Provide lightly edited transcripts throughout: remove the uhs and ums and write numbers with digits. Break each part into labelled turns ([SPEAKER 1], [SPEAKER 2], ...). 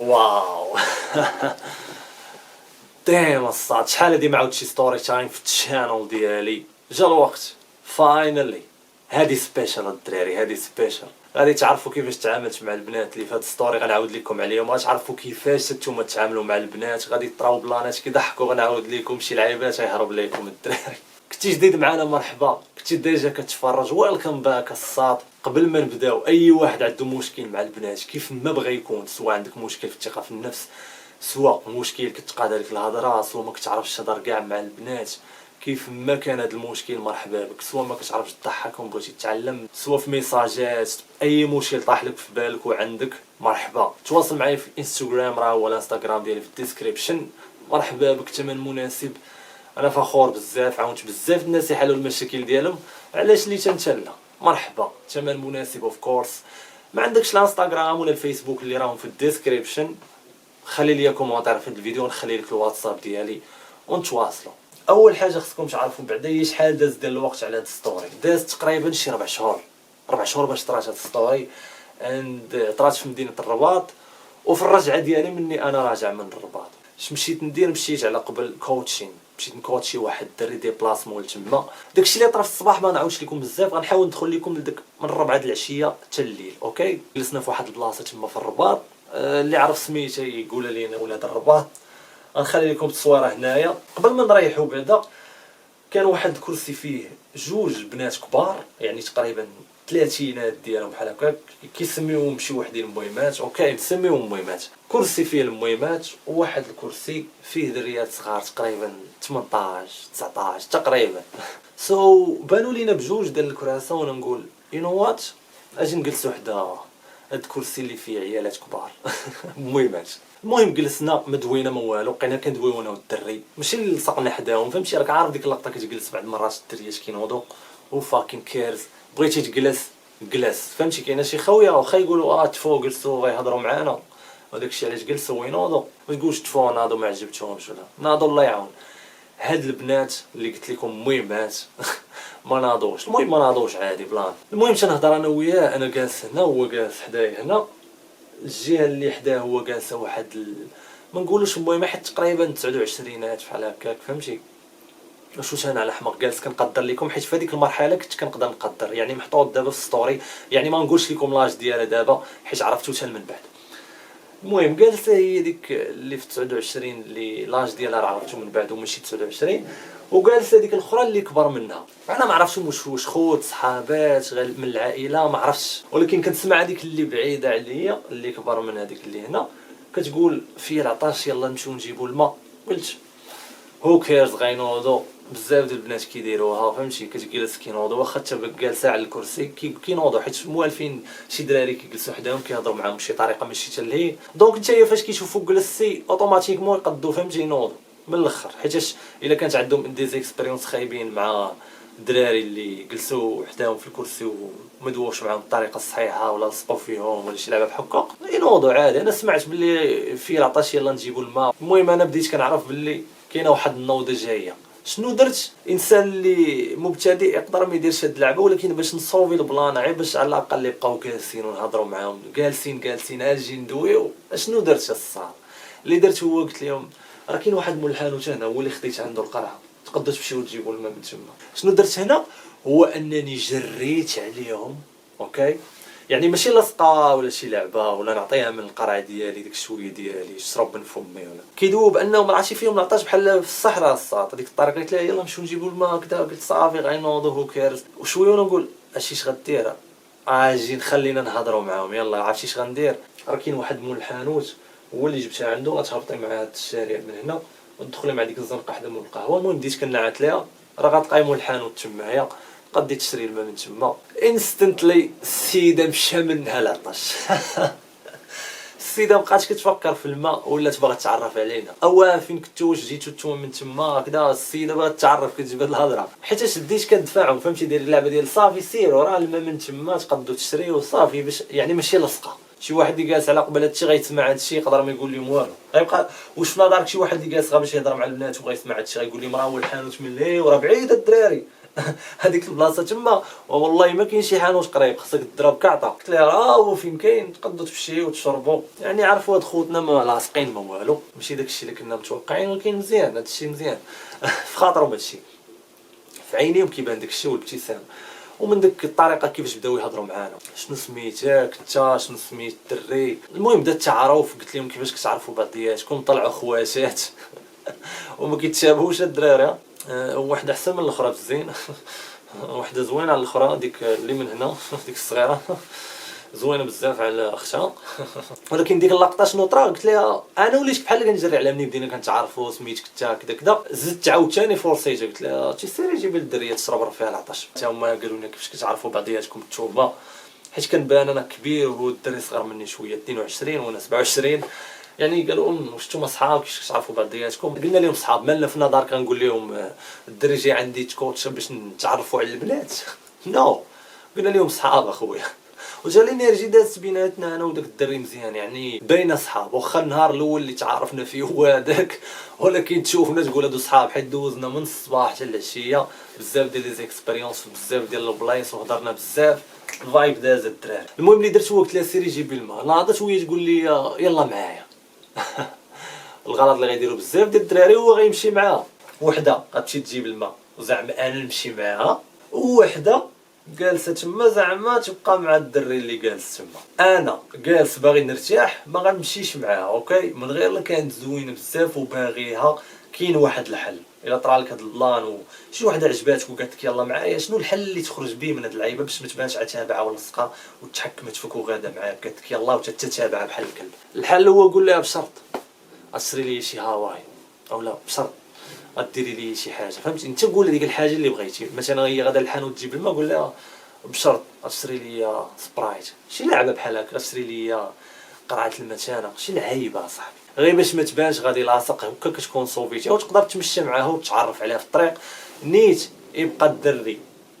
[SPEAKER 1] واو. دايم الصاد شحال هادي ما عاودت شي ستوري تايم في الشانل ديالي. جا الوقت فاينلي. هادي سبيشال الدراري، هادي سبيشال. غادي تعرفوا كيفاش تعاملت مع البنات اللي في هاد ستوري، غنعاود لكم عليهم. غتعرفوا كيفاش نتوما تعاملوا مع البنات، غادي تراو بلانات كيضحكوا، غنعاود لكم شي لعيبات غيهرب لكم الدراري. كنتي جديد معنا مرحبا، كنتي ديجا كتفرج ويلكم باك الصاد. قبل ما نبداو، اي واحد عنده مشكل مع البنات كيف ما بغى يكون، سواء عندك مشكل في الثقه في النفس، سواء مشكل كتقاد عليك الهضره، سواء ما كتعرفش تهضر كاع مع البنات، كيف ما كان هذا المشكل مرحبا بك، سواء ما كتعرفش تضحكهم بغيتي تتعلم، سواء في ميساجات، اي مشكل طاح لك في بالك وعندك مرحبا تواصل معايا في الانستغرام، راه هو الانستغرام ديالي في الديسكريبشن. مرحبا بك، ثمن مناسب. انا فخور بزاف، عاونت بزاف الناس يحلوا المشاكل ديالهم، علاش اللي تنتلا. مرحبا، ثمن مناسب اوف كورس. ما عندكش الانستغرام ولا الفيسبوك اللي راهم في الديسكريبشن، خلي لي كومونتير في الفيديو، ونخلي لك الواتساب ديالي ونتواصلوا. اول حاجه خصكم تعرفوا بعدا هي شحال داز ديال الوقت على هاد الستوري. داز تقريبا شي 4 شهور، 4 شهور باش طرات هاد الستوري، عند طرات في مدينه الرباط. وفي الرجعه ديالي مني انا راجع من الرباط، مشيت ندير، مشيت على قبل كوتشين، مشيت نكوتشي واحد الدري ديبلاسمون لتما. داكشي اللي طرا في الصباح ما نعاودش لكم بزاف، غنحاول ندخل لكم لداك من 4 د العشيه حتى الليل. اوكي، جلسنا في واحد البلاصه تما في الرباط، اللي عرف سميتها يقول لينا ولاد الرباط. غنخلي لكم التصويره هنايا. قبل ما نريحوا بعدا، كان واحد الكرسي فيه جوج بنات كبار، يعني تقريبا ثلاثينات ديالهم بحال هكاك، كيسميوهم شي وحدين مهمات. اوكي، نسميوهم مهمات. كرسي فيه المهمات، وواحد الكرسي فيه دريات صغار تقريبا 18 19 تقريبا. بانوا لينا بجوج ديال الكراسه، وانا نقول وات، اجي نجلسوا حدا هاد الكرسي اللي فيه عيالات كبار. مهمات. المهم جلسنا، ما دوينا ما والو، بقينا كندويو انا والدري، ماشي اللي لصقنا حداهم، فهمتي؟ راك عارف ديك اللقطه كتجلس بعض المرات الدريات كينوضوا وفاكين كيرز، بغيتي تجلس جلس، فهمتي؟ كاينه شي خويا واخا يقولوا تفو جلسوا غيهضروا معانا، وداك الشيء علاش جلسوا وينوضوا، ما تقولش تفو ناضوا ما عجبتهمش ولا ناضوا. الله يعاون هاد البنات اللي قلت لكم مهمات. ما ناضوش. المهم ما ناضوش عادي بلان. المهم تنهضر انا وياه، انا جالس هنا وهو جالس حدايا هنا، الجهه اللي حداه هو جالسه واحد ما نقولوش المهم حيت تقريبا 29 بحال هكاك، فهمتي؟ واش انا على حمق جالس كنقدر لكم، حيت في هذيك المرحله كنت كنقدر نقدر، يعني محطوط دابا في ستوري، يعني ما نقولش لكم لاج ديالها دابا حيت عرفتو حتى من بعد. المهم جالسه هي ديك اللي في 29 اللي لاج ديالها راه عرفتو من بعد وماشي 29، وجالسه ديك الاخرى اللي كبر منها. انا ما عرفتش واش خوت صحابات غير من العائله، ما عرفتش، ولكن كنسمع هذيك اللي بعيده عليا اللي كبر من هذيك اللي هنا كتقول في العطاش يلا نمشيو نجيبوا الماء. قلت هو كيرز غينوضوا بزاف ديال البنات كيديروها، فهمتي؟ كتجلس كينوضوا واخا حتى جالسه على الكرسي كينوضوا، حيت موالفين شي دراري كيجلسوا حداهم كيهضروا معاهم بشي طريقه ماشي حتى لهي. دونك نتايا فاش كيشوفوك جلستي اوتوماتيكمون يقدوا، فهمتي؟ ينوضوا من الاخر، حيتاش الا كانت عندهم دي زيكسبيريونس خايبين مع الدراري اللي جلسوا حداهم في الكرسي وما دووش معاهم الطريقه الصحيحه، ولا لصقوا فيهم ولا شي لعبه بحال هكا، ينوضوا عادي. انا سمعت باللي في العطاش يلا نجيبوا الماء. المهم انا بديت كنعرف باللي كاينه واحد النوضه جايه. شنو درت؟ انسان اللي مبتدئ يقدر ما يديرش هاد اللعبه، ولكن باش نصوفي البلان عيب باش على الاقل يبقاو جالسين ونهضروا معاهم، جالسين اجي ندويو. اشنو درت الصاد؟ اللي درت هو قلت لهم راه كاين واحد مول الحانوت هنا هو اللي خديت عنده القرعه، تقدروا تمشيو تجيبوا الماء من تما. شنو درت هنا هو انني جريت عليهم. اوكي، يعني ماشي لصقه ولا شي لعبه ولا نعطيها من القرعه ديالي ديك شويه ديالي شرب من فمي، ولا كيدوب انهم راه شي فيهم نعطاش بحال في الصحراء الصاط. هذيك الطريقه قلت لها يلا نمشيو نجيبوا الماء كذا، قلت صافي غينوضوا هو كيرز وشويه، ونقول اش غدير؟ اجي خلينا نهضروا معاهم. يلا عرفتي اش غندير؟ راه كاين واحد مول الحانوت هو اللي جبتها عنده، غتهبطي معاه الشارع من هنا وتدخلي مع ديك الزنقه حدا مول القهوه. المهم بديت كنعت ليها راه غتلقاي مول الحانوت تمايا، قدي تشري الماء من تما. انستنتلي السيده مشى منها العطش. السيده مابقاتش كتفكر في الماء، ولات باغا تتعرف علينا. فين كنتو؟ واش جيتو نتوما من تما كذا؟ السيده باغا تتعرف، كتجبد الهضره حيت بديت كندفعهم، فهمتي؟ داير اللعبه ديال صافي سيروا راه الماء من تما تقدروا تشريو صافي، باش يعني ماشي لصقه. شي واحد اللي جالس على قبل هادشي غيتسمع هادشي يقدر ما يقول لهم والو، غيبقى واش في نظرك شي واحد اللي جالس غير باش يهضر مع البنات وغيسمع هادشي غيقول لهم راه هو الحانوت من لهي وراه بعيد الدراري؟ هذيك البلاصه تما والله ما كاين شي حانوت قريب، خصك تضرب كعطه. قلت لها هو فين كاين، تقدروا تمشيو وتشربوا. يعني عرفوا هاد خوتنا ما لاصقين ما والو، ماشي داكشي اللي كنا متوقعين، ولكن مزيان هادشي مزيان. في خاطرهم هادشي، في عينيهم كيبان داكشي والابتسام. ومن ديك الطريقه كيفاش بداو يهضروا معانا، شنو سميتك انت، شنو سميت الدري. المهم بدا التعارف، قلت لهم كيفاش كتعرفوا بعضياتكم، طلعوا خواتات وما كيتشابهوش الدراري. وحده احسن من الاخرى بزين وحده زوينه على الاخرى، ديك اللي من هنا ديك الصغيره زوينه بزاف على اختها. ولكن ديك اللقطه شنو طرا، قلت لها انا وليت بحال كنجري على مني بدينا كنتعارفوا، سميتك انت كذا كذا. زدت عاوتاني فورسيتها، قلت لها سيري جيبي للدريه تشرب فيها العطش. حتى هما قالوا لنا كيفاش كتعرفوا بعضياتكم التوبه، حيت كنبان انا كبير والدري صغر مني شويه، 22 وانا 27. يعني قالوا واش نتوما صحاب كيفاش كتعرفوا بعضياتكم. قلنا لهم صحاب، مالنا في النهار كنقول لهم الدري جاي عندي تكوتش باش نتعرفوا على البنات نو قلنا لهم صحاب اخويا. وجا لي نيرجي دازت بيناتنا انا وداك الدري مزيان، يعني باينه صحاب. واخا النهار الاول اللي تعارفنا فيه هو هذاك، ولكن تشوفنا تقول هادو صحاب، حيت دوزنا من الصباح حتى العشيه بزاف ديال لي زيكسبيريونس بزاف ديال البلايص وهضرنا بزاف، الفايب داز الدراري. المهم اللي درت هو قلت لها سيري جيبي الماء، ناضت وهي تقول لي يلا معايا. الغلط اللي غيديروا بزاف ديال الدراري هو غيمشي معاها، وحده غتمشي تجيب الماء وزعما انا نمشي معاها، ووحده جالسه تما زعما تبقى مع الدري اللي جالس تما. انا جالس باغي نرتاح ما غنمشيش معاها، اوكي، من غير لا كانت زوينه بزاف وباغيها. كاين واحد الحل، الا طرا لك هذا البلان وشي وحده عجباتك وقالت لك يلا معايا، شنو الحل اللي تخرج به من هاد اللعيبه باش ما تبانش عتابعه ولصقه وتحكمت فيك وغاده معاك، قالت لك يلا وتتابعها بحال الكلب؟ الحل هو قول لها بشرط اشري لي شي هواي، او لا بشرط غديري لي شي حاجه، فهمتي؟ انت قول لها ديك الحاجه اللي بغيتي. مثلا هي غادا للحانوت تجيب الماء، قول لها بشرط غتشري لي سبرايت، شي لعبه بحال هكا، غتشري لي قرعه المتانه، شي لعيبه صاحبي، غير باش ما تبانش غادي لاصق هكا، كتكون صوفيتي وتقدر تمشي معاها وتعرف عليها في الطريق. نيت يبقى الدري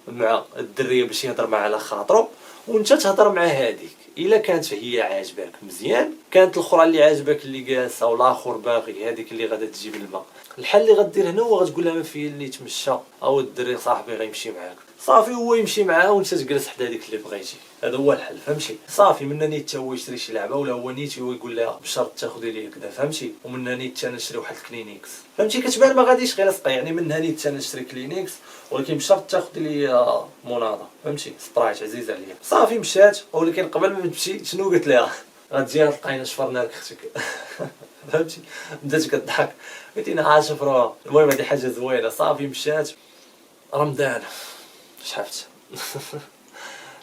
[SPEAKER 1] مع الدريه باش يهضر معها على خاطرو، وانت تهضر مع هذيك. الا كانت هي عاجباك مزيان، كانت الاخرى اللي عاجباك اللي جالسه والاخر باغي، هذيك اللي غادا تجيب الماء. الحل اللي غدير هنا هو غتقول لها ما فيه اللي يتمشى، او الدري صاحبي غيمشي معاك، صافي هو يمشي معاه وانت تجلس حدا ديك اللي بغيتي. هذا هو الحل، فهمتي؟ صافي من نيت هو يشري شي لعبه، ولا هو نيت هو يقول لها بشرط تاخذي لي كذا، فهمتي؟ ومن نيت انا نشري واحد الكلينيكس، فهمتي؟ كتبان ما غاديش غير لصقه، يعني من نيت انا نشري كلينيكس، ولكن بشرط تاخذي لي مناضه، فهمتي؟ سبرايت عزيز عليا. صافي مشات، ولكن قبل ما تمشي شنو قلت لها؟ غتجي تلقاينا شفرنا لك اختك فهمتي؟ بدات كضحك، قلت لها شفروها. المهم هذه حاجه زوينه. صافي مشات. رمضان شحفت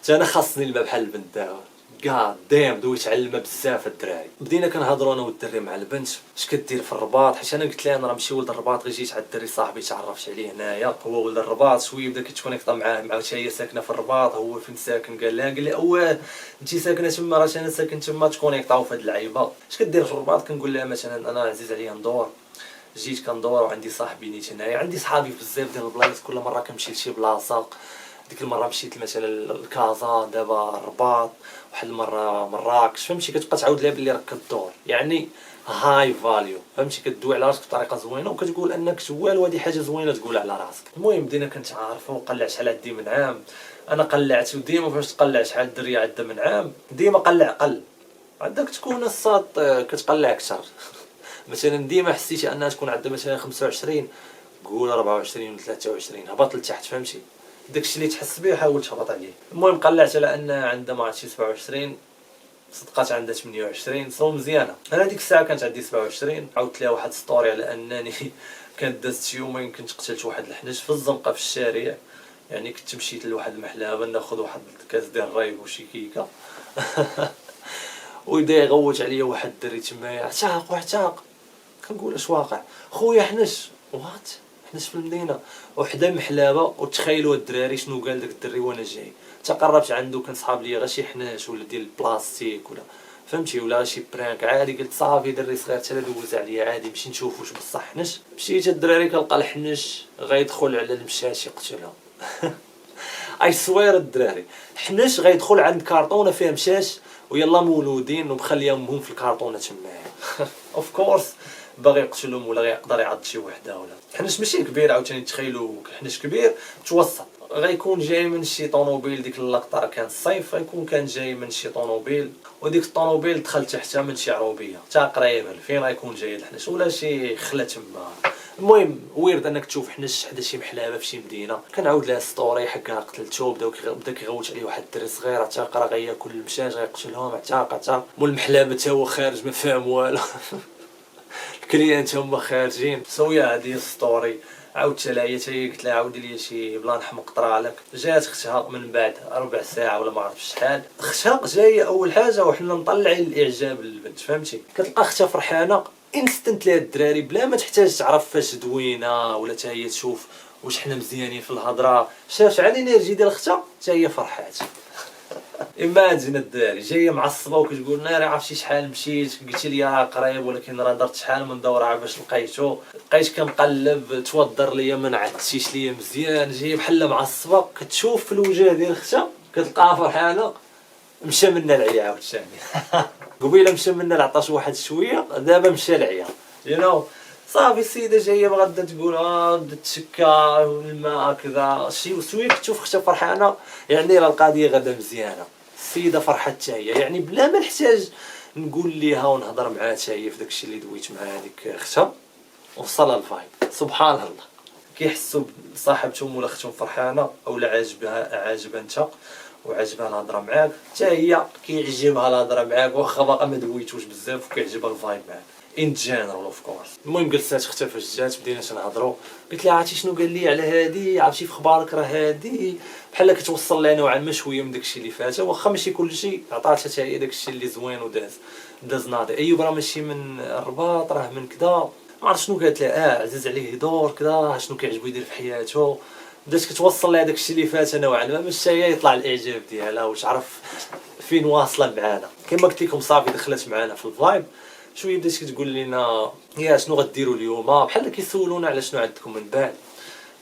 [SPEAKER 1] انا خاصني الماء بحال البنت دابا، كاع دايم دويت على الماء بزاف الدراري. بدينا كنهضروا انا والدري مع البنت اش كدير في الرباط، حيت انا قلت لها انا راه ماشي ولد الرباط، غير جيت على الدري صاحبي تعرفت عليه هنايا، هو ولد الرباط. شويه بدا كيتكونيكطا معاه، مع هي ساكنه في الرباط، هو فين ساكن؟ قال لي اواه انت ساكنه تما، راه انا ساكن تما. تكونيكطاو في هاد اللعيبه. اش كدير في الرباط؟ كنقول لها مثلا انا عزيز عليا ندور، جيت كندور وعندي صاحبي نيت هنايا، عندي صحابي في بزاف ديال البلايص، كل مره كنمشي لشي بلاصه. ديك المره مشيت مثلا لكازا، دابا الرباط، واحد المره مراكش، فهمتي؟ كتبقى تعاود لها بلي راك كدور، يعني هاي فاليو، فهمتي؟ كدوي على راسك بطريقه زوينه وكتقول انك زوال، وهذه حاجه زوينه تقولها على راسك. المهم بدينا كنتعارفوا، وقلع شحال عندي من عام، انا قلعت. وديما فاش تقلع شحال الدريه عندها من عام، ديما قلع قل، عندك تكون الصاد كتقلع اكثر مثلا ديما حسيتي انها تكون عندها مثلا 25، قول 24 و 23، هبط لتحت، فهمتي؟ داكشي اللي تحس به حاول تهبط عليه. المهم قلعت على ان عندها ما عرفتش 27، صدقات عندها 28، صو مزيانه. انا ديك الساعه كانت عندي 27. عاودت لها واحد ستوري على انني كانت دازت يومين كنت قتلت واحد الحنش في الزنقه في الشارع، يعني كنت مشيت لواحد المحلابه ناخذ واحد الكاس ديال الرايب وشي كيكه ويبدا يغوت عليا واحد الدري تمايا، عتاق وعتاق. كنقول اش واقع خويا؟ حنش وات حنش في المدينه وحده محلابه. وتخيلوا الدراري شنو قال داك الدري وانا جاي، تقربت عنده، كان صحاب ليا غير شي حناش ولا ديال البلاستيك ولا فهمتي، ولا شي برانك عادي. قلت صافي دري صغير حتى دوز عليا عادي، نمشي نشوف واش بصح حنش. مشيت الدراري كنلقى الحنش غيدخل على المشاش يقتلها اي سوير الدراري، حنش غيدخل عند كارطونه فيها مشاش ويلا مولودين ومخليه امهم في الكارطونه تمايا اوف كورس باغي يقتلهم ولا يقدر يعض شي وحده ولا حناش ماشي كبير عاوتاني تخيلوا حناش كبير متوسط غيكون جاي من شي طوموبيل. ديك اللقطه راه كان الصيف غيكون كان جاي من شي طوموبيل وديك الطوموبيل دخل تحتها من شي عروبيه حتى قريبه فين غيكون جاي الحنش ولا شي خلا تما. المهم ويرد انك تشوف حنش حدا شي محلابه في شي مدينه كنعاود لها ستوري حكا قتلتو بدا كيغوت عليه واحد الدري صغير حتى راه غياكل المشاج غيقتلهم حتى مول المحلابه تا هو خارج ما فاهم والو الكليانت هما خارجين سويا هذه الستوري. عاودت لها هي قلت لها عاودي لي شي بلان حمق طرالك. جات اختها من بعد ربع ساعه ولا ما عرفتش شحال اختها جايه اول حاجه وحنا مطلعين الاعجاب للبنت فهمتي كتلقى اختها فرحانه انستنت ليها الدراري بلا ما تحتاج تعرف فاش دوينه ولا حتى هي تشوف واش حنا مزيانين في الهضره. شافت على الانرجي ديال اختها حتى هي فرحات. ايماجين الدراري جايه معصبه وكتقول لنا راه عرفتي شحال مشيت قلتي لي راه قريب ولكن راه درت شحال من دوره باش لقيتو بقيت كنقلب توضر ليا ما عدتيش ليا مزيان. جايه بحال معصبه كتشوف في الوجه ديال اختها كتلقاها فرحانه. مشى منا العيا عاوتاني قبيله مشى منا عطاش واحد شويه دابا مشى العيا صافي. السيده جايه غادا تقول بدات تشكى الماء كذا شي شويه كتشوف اختها فرحانه يعني راه القضيه غدا مزيانه. السيده فرحت حتى هي يعني بلا ما نحتاج نقول ليها ونهضر معاها حتى هي في داكشي اللي دويت مع هذيك اختها وصلها الفايب. سبحان الله كيحسوا بصاحبتهم ولا اختهم فرحانه اولا عاجبها انت وعجبها الهضره معاك حتى هي كيعجبها الهضره معاك واخا باقا ما دويتوش بزاف وكيعجبها الفايب معاك ان جنرال اوف كورس. المهم جلسات اختها فاش جات بدينا نهضروا قلت لها عرفتي شنو قال لي على هادي عرفتي في اخبارك راه هادي بحال كتوصل لها نوعا ما شويه من داكشي اللي فات واخا ماشي كلشي عطاتها حتى هي داكشي اللي زوين وداز ناضي. ايوب راه ماشي من الرباط راه من كذا ما عرفت شنو قالت لها عزيز عليه يدور كذا شنو كيعجبو يدير في حياته. بدات كتوصل لها داكشي اللي فات نوعا ما باش هي يطلع الاعجاب ديالها وتعرف فين واصله معانا. كما قلت لكم صافي دخلت معانا في الفايب شويه بدات كتقول لنا يا شنو غديروا اليوم بحال كيسولونا على شنو عندكم من بعد.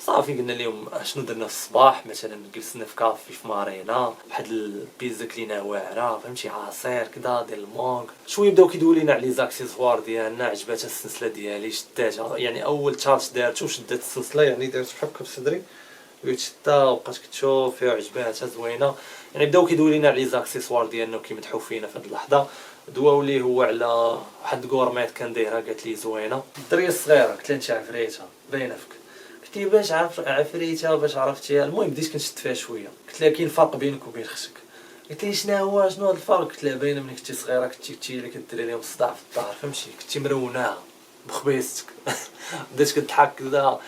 [SPEAKER 1] صافي قلنا لهم شنو درنا في الصباح مثلا جلسنا في كافي في مارينا واحد البيتزا كلينا واعره فهمتي عصير كذا ديال المونغ. شويه بداو كيدويو لينا على لي زاكسيسوار ديالنا عجباتها السلسله ديالي شداتها يعني اول تشارج دارتو شدات السلسله يعني دارت بحال هكا في صدري وشدتها وبقات كتشوف فيها وعجباتها زوينه يعني بداو كيدويو لينا على لي زاكسيسوار ديالنا وكيمدحوا فينا في هذه اللحظه. دواو ليه هو على واحد كورميت كان دايرها قالت لي زوينه. الدريه الصغيره قلت لها انت عفريته باينه فيك. قلت لي باش عفريته باش عرفتيها. المهم بديت كنشد فيها شويه قلت لها كاين فرق بينك وبين اختك. قلت لي شنو هو هذا الفرق. قلت لها باينه ملي كنتي صغيره كنتي اللي كديري لهم الصداع في الدار فهمتي كنتي مرونه بخبيزتك بدات كضحك كذا.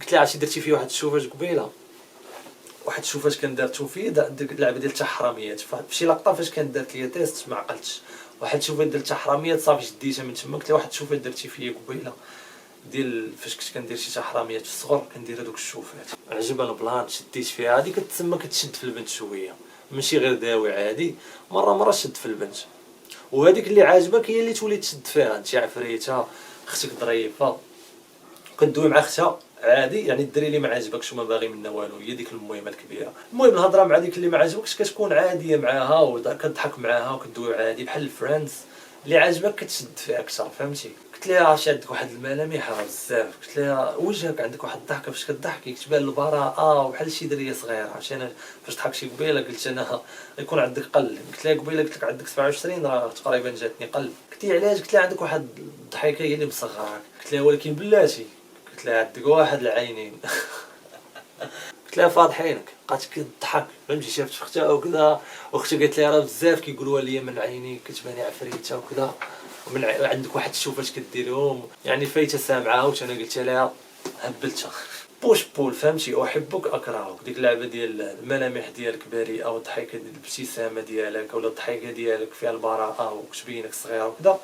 [SPEAKER 1] قلت لها عرفتي درتي فيه واحد الشوفاج قبيله واحد الشوفاج كان دارتو فيه ديك اللعبه ديال التحرميات فشي لقطه فاش كانت دارت ليا تيست ما عقلتش واحد الشوفاج ديال التحرميات صافي شديتها من تما. قلت لها واحد الشوفاج درتي فيا قبيله ديال فاش كنت كندير شي تحرميات في الصغر كندير هذوك الشوفات عجبها البلان شديت فيها. هذه كتسمى كتشد في البنت شويه ماشي غير داوي عادي مره شد في البنت. وهذيك اللي عاجبك هي اللي تولي تشد فيها انت عفريته اختك ظريفه كدوي مع اختها عادي يعني الدري اللي ما عاجبكش وما باغي منها والو هي ديك المهمه الكبيره. المهم الهضره مع ديك اللي ما عاجبكش كتكون عاديه معاها وكتضحك معاها وكدوي عادي بحال الفريندز. اللي عاجبك كتشد فيها اكثر فهمتي. قلت لها عرفتي عندك واحد الملامح بزاف. قلت لها وجهك عندك واحد الضحكه فاش كضحكي كتبان البراءه وبحال شي دريه صغيره. عرفتي انا فاش ضحكتي قبيله قلت انا يكون عندك قلب. قلت لها قبيله قلت لك عندك 27 راه تقريبا جاتني قلب. قلت لي علاش. قلت لها عندك واحد الضحكه هي اللي مصغراك. قلت لها ولكن بلاتي قلت لها عندك واحد العينين قلت لها فاضحينك بقات كتضحك فهمتي شافت اختها وكذا واختها قالت لي راه بزاف كيقولوها لي من عينيك كتباني عفريته وكذا ومن عندك واحد الشوفات كديرهم يعني فايته سامعه. وانا قلت لها هبلتها بوش بول فهمتي احبك اكرهك. ديك اللعبه ديال الملامح ديالك بريئه والضحكه ديال الابتسامه ديالك ولا الضحكه ديالك فيها البراءه وكتبينك صغيره وكذا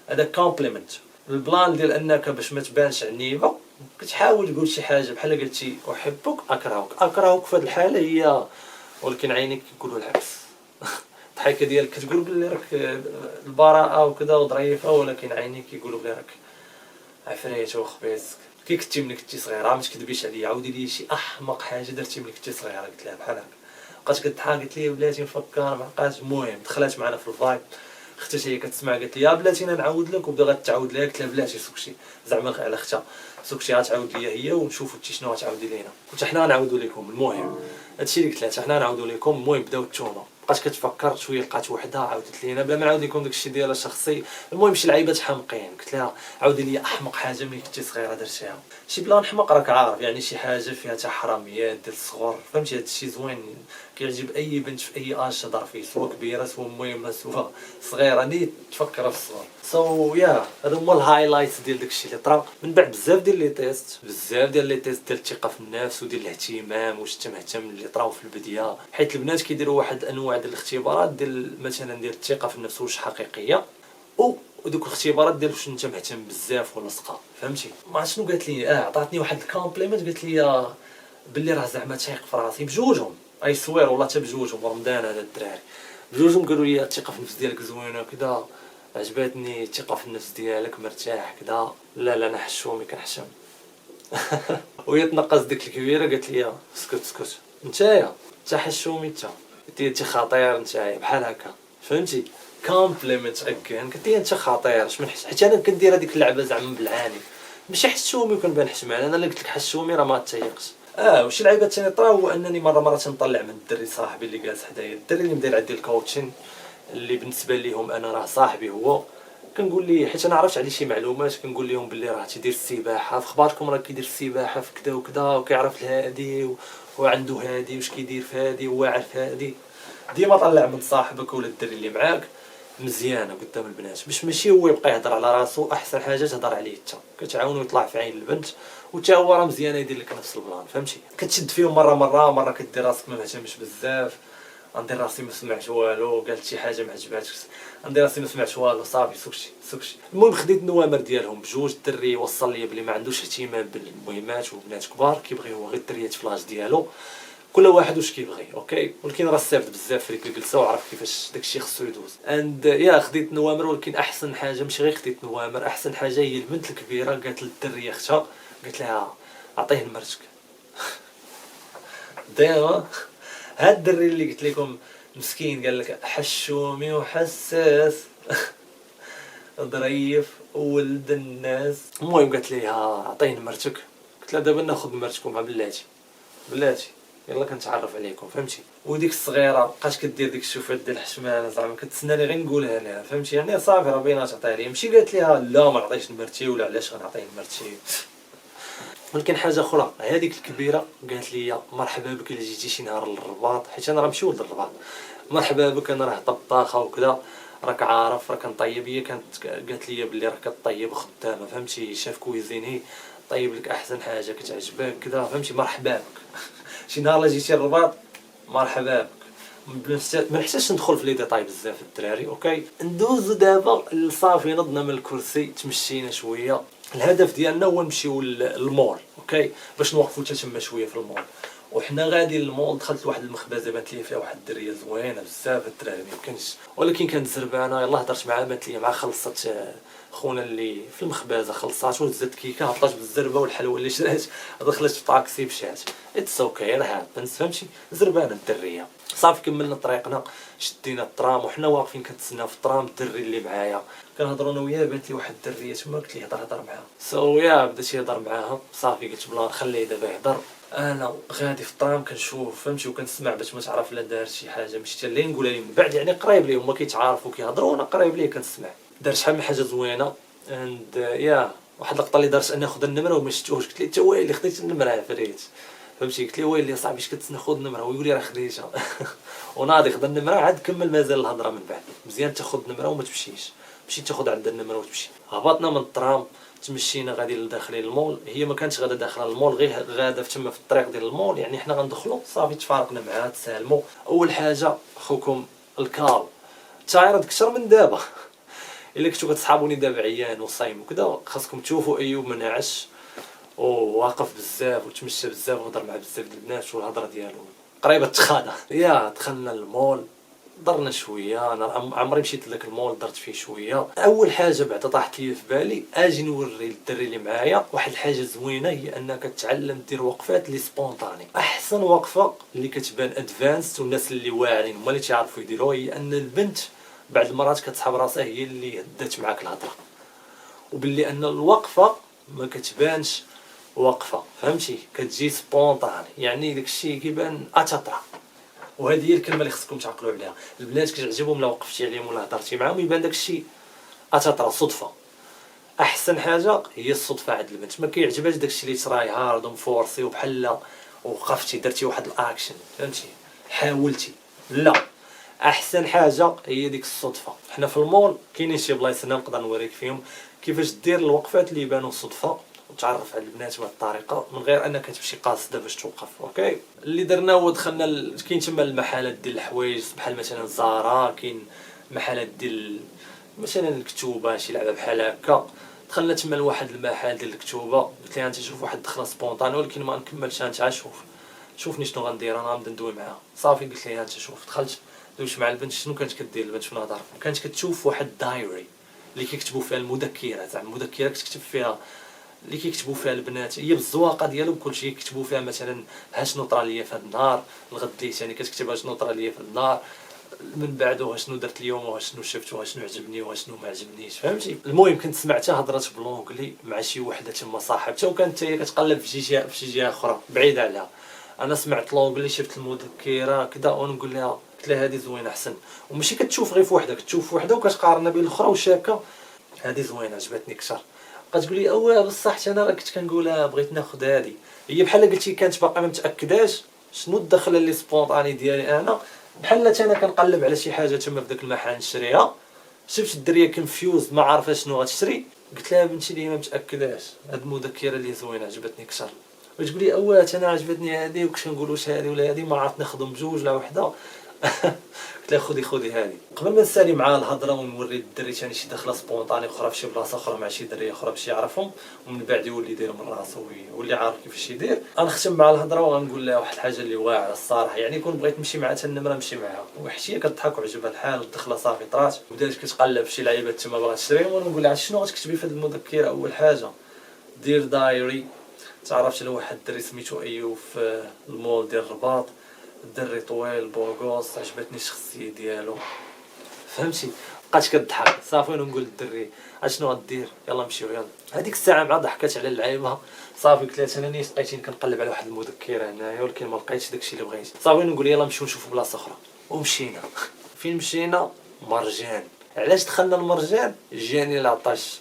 [SPEAKER 1] هذا كومبليمنت. البلان ديال انك باش ما تبانش عنيبه كتحاول تقول شي حاجه بحال قلتي احبك اكرهك في هذه الحاله هي ولكن عينيك كيقولوا العكس. الضحكه ديالك كتقول بلي راك البراءه وكذا وظريفه ولكن عينيك كيقولوا بلي راك عفريته وخبيزك. كي كنتي ملي كنتي صغيره ما تكذبيش عليا عاودي لي شي احمق حاجه درتي ملي كنتي صغيره. قلت لها بحال هكا بقات كتضحك قالت لي بلاتي نفكر ما بقاش. المهم دخلت معنا في الفايب اختها هي كتسمع قالت لي يا بلاتي انا نعاود لك، وبدا غتعاود لها. قلت لها بلاتي سكشي زعما على اختها، سكشي غتعاود ليا هي ونشوفوا انت شنو غتعاودي لينا. قلت حنا غنعاودوا لكم. المهم هادشي اللي قلت لها، حنا غنعاودوا لكم. المهم بداو التوما، بقات كتفكر شويه، لقات وحده عاودت لينا بلا ما نعاود لكم داكشي ديالها شخصي. المهم شي لعيبات حامقين. قلت لها عاودي لي احمق حاجه ملي كنتي صغيره درتيها، شي بلان حمق راك عارف، يعني شي حاجه فيها حتى حراميات ديال الصغر، فهمتي؟ هادشي زوين كيعجب اي بنت في اي اج تهضر فيه، سواء كبيره سواء مهمه سواء صغيره، نيت تفكر في الصغر. يا هادو هما الهايلايتس ديال داكشي اللي طرا. من بعد بزاف ديال لي تيست، بزاف ديال لي تيست ديال الثقه في النفس وديال الاهتمام، واش انت مهتم اللي طراو في البدايه، حيت البنات كيديروا واحد الانواع ديال الاختبارات ديال مثلا ديال الثقه في النفس واش حقيقيه، ودوك الاختبارات ديال واش انت مهتم بزاف ولا سقا، فهمتي؟ ما عرفت شنو قالت لي، عطاتني واحد الكومبليمنت، قالت لي باللي راه زعما تايق في راسي. بجوجهم اي سوير والله حتى بجوجهم رمضان هذا الدراري، بجوجهم قالوا لي الثقه في النفس ديالك زوينه كذا، عجبتني الثقه في النفس ديالك، مرتاح كذا. لا انا حشومي كنحشم. وهي تنقص ديك الكبيره قالت لي اسكت نتايا انت حشومي، انت خطير نتايا بحال هكا، فهمتي؟ كومبليمنت اكين. قلت لي انت خطير، اش من حيت انا كندير هذيك اللعبه زعما بالعاني، ماشي حشومي وكنبان حشمان. انا اللي قلت لك حشومي راه ما تيقش. وشي لعيبه ثاني طرا هو انني مره تنطلع من الدري صاحبي اللي جالس حدايا، الدري اللي مدير عندي الكوتشين، اللي بالنسبه ليهم انا راه صاحبي هو. كنقول ليه حيت انا عرفت عليه شي معلومات، كنقول لهم باللي راه تيدير السباحه، في اخباركم راه كيدير السباحه في كذا وكذا، وكيعرف الهادي وعنده هادي واش كيدير في هادي وواعر في هادي. ديما طلع من صاحبك ولا الدري اللي معاك مزيانه قدام البنات، باش ماشي هو يبقى يهضر على راسو، احسن حاجه تهضر عليه انت، كتعاونو يطلع في عين البنت، وتا هو راه مزيانه يدير لك نفس البلان، فهمتي؟ كتشد فيهم مره كدير راسك ما مهتمش بزاف، ندير راسي ما سمعت والو، قالت شي حاجه ما عجباتكش ندير راسي ما سمعت والو، صافي سكشي. المهم خديت النوامر ديالهم بجوج. الدري وصل لي بلي ما عندوش اهتمام بالمهمات وبنات كبار، كيبغي هو غير الدريات في لاج ديالو، كل واحد واش كيبغي، اوكي. ولكن راه استافد بزاف في ديك الجلسه وعرف كيفاش داكشي خصو يدوز. خديت نوامر، ولكن احسن حاجه ماشي غير خديت نوامر، احسن حاجه هي البنت الكبيره قالت للدريه اختها، قالت لها عطيه لمرتك. ديما هاد الدري اللي قلت لكم مسكين قال لك حشومي وحساس ظريف ولد الناس. المهم قالت لي عطيه لمرتك. قلت لها دابا ناخذ مرتكم مع بلاتي يلا كنتعرف عليكم، فهمتي؟ وديك الصغيره بقات كدير ديك الشوفات ديال الحشمانه، زعما كتسناني غير نقولها لها، فهمتي؟ يعني صافي راه بينا تعطيها لي، ماشي قالت ليها لا ما نعطيش لمرتي ولا علاش غنعطيه لمرتي. ولكن حاجه اخرى، هذيك الكبيره قالت لي مرحبا بك الا جيتي شي نهار للرباط، حيت انا راه مشي ولد الرباط، مرحبا بك انا راه طباخه وكذا، راك عارف راه كنطيب. هي كانت قالت لي بلي راك كطيب خدامه، فهمتي؟ شاف كويزيني طيب لك احسن حاجه كتعجبك كذا، فهمتي؟ مرحبا بك. شي نهار جيتي للرباط مرحبا بك. ما نحتاجش ندخل في لي ديتاي بزاف الدراري، اوكي. ندوزو دابا صافي نضنا من الكرسي، تمشينا شويه. الهدف ديالنا هو نمشيو للمول، اوكي، باش نوقفوا حتى تما شويه في المول. وحنا غادي للمول دخلت لواحد المخبزه بانت لي فيها واحد الدريه زوينه بزاف الدراري ما يمكنش، ولكن كانت زربانه. يلاه هضرت معها بانت لي مع خلصت خونا اللي في المخبزه، خلصات وهزت كيكه، هبطات بالزربه والحلوه اللي شرات، دخلت في طاكسي مشات. اتس اوكي راه هابنس، فهمتي؟ زربانه الدريه. صافي كملنا طريقنا، شدينا الترام وحنا واقفين كنتسناو في الترام. الدري اللي معايا كنهضروا انا وياه، بانت لي واحد الدريه تما، قلت ليه هضر معاها. بدات يهضر معاها، صافي قلت بلا نخليه دابا يهضر، انا غادي في الطرام كنشوف، فهمتي؟ وكنسمع باش ما تعرف لا دار شي حاجه ماشي حتى اللي نقولها لي من بعد، يعني قريب ليه، هما كيتعارفوا كيهضروا وانا قريب ليه كنسمع. دار شحال من حاجه زوينه واحد اللقطه اللي دارت اني ناخذ النمره وما شفتوش. قلت ليه انت ويلي خديت النمره عفريت، فهمتي؟ قلت ليه ويلي صاحبي اش كتسنى خذ النمره، ويقول لي راه خديتها. وناضي خد النمره عاد كمل مازال الهضره من بعد. مزيان تاخذ النمره وما تمشيش، مشيت تاخذ عند النمره وتمشي. هبطنا من الترام، تمشينا غادي لداخلين المول. هي ما كانتش غادا داخله المول، غير غادا تما في الطريق ديال المول، يعني حنا غندخلوا صافي. تفارقنا معاها تسالموا. اول حاجه خوكم الكال تايرد اكثر من دابا. الا كنتو كتصحابوني دابا عيان وصايم وكذا، خاصكم تشوفوا ايوب منعش وواقف بزاف وتمشى بزاف وهضر مع بزاف د البنات، والهضره ديالو قريبه تخانه. دخلنا المول، درنا شويه. انا عمري مشيت لذاك المول درت فيه شويه. اول حاجه بعدا طاحت لي في بالي اجي نوري للدري اللي معايا واحد الحاجه زوينه، هي انك تتعلم دير وقفات لي سبونطاني. احسن وقفه اللي كتبان ادفانس والناس اللي واعرين هما اللي تعرفوا يديروها، هي ان البنت بعض المرات كتسحب راسها هي اللي هدات معاك الهضره، وباللي ان الوقفه ما كتبانش وقفه، فهمتي، كتجي سبونطان، يعني داكشي كيبان اتطرا. وهذه هي الكلمه اللي خصكم تعقلوا عليها. البنات كتعجبهم لا وقفتي عليهم ولا هضرتي معاهم يبان داكشي اتطرا صدفه. احسن حاجه هي الصدفه عند البنت، ما كيعجبهاش داكشي اللي تراي هارد ومفورسي وبحال وقفتي درتي واحد الاكشن، فهمتي، حاولتي، لا، احسن حاجه هي ديك الصدفه. حنا في المول كاينين شي بلايص هنا نقدر نوريك فيهم كيفاش دير الوقفات اللي يبانوا صدفه وتعرف على البنات بهذه الطريقه من غير انك تمشي قاصده باش توقف. اوكي، اللي درنا هو دخلنا كاين تما المحلات ديال الحوايج بحال مثلا زارا، كاين محلات ديال مثلا الكتوبه، شي لعبه بحال هكا. دخلنا تما لواحد المحل ديال الكتوبه، قلت لها انت شوف واحد دخله سبونطاني ولكن ما نكملش، انت شوفني شنو غندير، انا غنبدا ندوي معاها. صافي قلت لها انت شوف، دخلت دويت مع البنت. شنو كانت كدير البنت في الهضره؟ كانت كتشوف واحد دايري اللي كيكتبوا فيها المذكرات، زعما المذكره كتكتب فيها اللي كيكتبوا فيها البنات، هي بالزواقه ديالهم كلشي كيكتبوا فيها مثلا ها شنو طرا ليا في هذا النهار، الغد لي ثاني كتكتب ها شنو طرا ليا في النهار من بعد، وها شنو درت اليوم، وها شنو شفت، وها شنو عجبني، وها شنو ما عجبنيش، فهمتي. المهم كنت سمعتها هضرات بلونجلي مع شي وحده تما صاحبتها، وكانت هي كتقلب في شي جهه اخرى بعيده عليها. انا سمعت لونجلي، شفت المذكره كذا، ونقول لها، قلت لها هذه زوينه احسن، وماشي كتشوف غير في وحده، كتشوف وحده وكتقارنها بين الاخرى وشاكه هذه زوينه عجبتني اكثر. بقات تقول لي بصح انا راه كنت كنقولها بغيت ناخذ هذه. هي بحال قلتي كانت باقا ما متاكداش شنو الدخله اللي سبونطاني ديالي انا، بحال انا كنقلب على شي حاجه تما في داك المحل نشريها، شفت الدريه كونفيوز ما عارفه شنو غتشري، قلت لها بنتي اللي ما متاكداش هاد المذكره اللي زوينه عجبتني اكثر. وتقول لي انا عجبتني هذه، وكنت نقول واش هذه ولا هذه، ما عرفت ناخذهم بجوج لا وحده. قلت لها خذي هذه. قبل ما نسالي معاه الهضره ونوري الدري ثاني شي دخله سبونطاني اخرى في شي بلاصه اخرى مع شي دريه اخرى باش يعرفهم، ومن بعد يولي يدير من راسو ويولي عارف كيفاش يدير. غنختم مع الهضره وغنقول لها واحد الحاجه اللي واعره الصراحه، يعني كون بغيت نمشي معها النمره نمشي معها، وحشيه كتضحك وعجبها الحال، الدخله صافي طرات، بدات كتقلب في شي لعيبات تما باغا تشريهم، ونقول لها شنو غتكتبي في هذه المذكره. اول حاجه دير دايري. تعرفت لواحد الدري سميتو ايوب في المول ديال الرباط، الدري طويل بوغوص، عجبتني الشخصيه ديالو، فهمتي. بقات كضحك صافي، ونقول للدري اشنو غدير، يلا نمشيو يلا. هذيك الساعه مع ضحكات على اللعيبه. صافي قلت لها انا نيت لقيتيني كنقلب على واحد المذكره هنايا ولكن ما لقيتش داكشي اللي بغيت. صافي نقول يلا نمشيو نشوفوا بلاصه اخرى، ومشينا. فين مشينا؟ مرجان. علاش دخلنا المرجان؟ جاني العطش.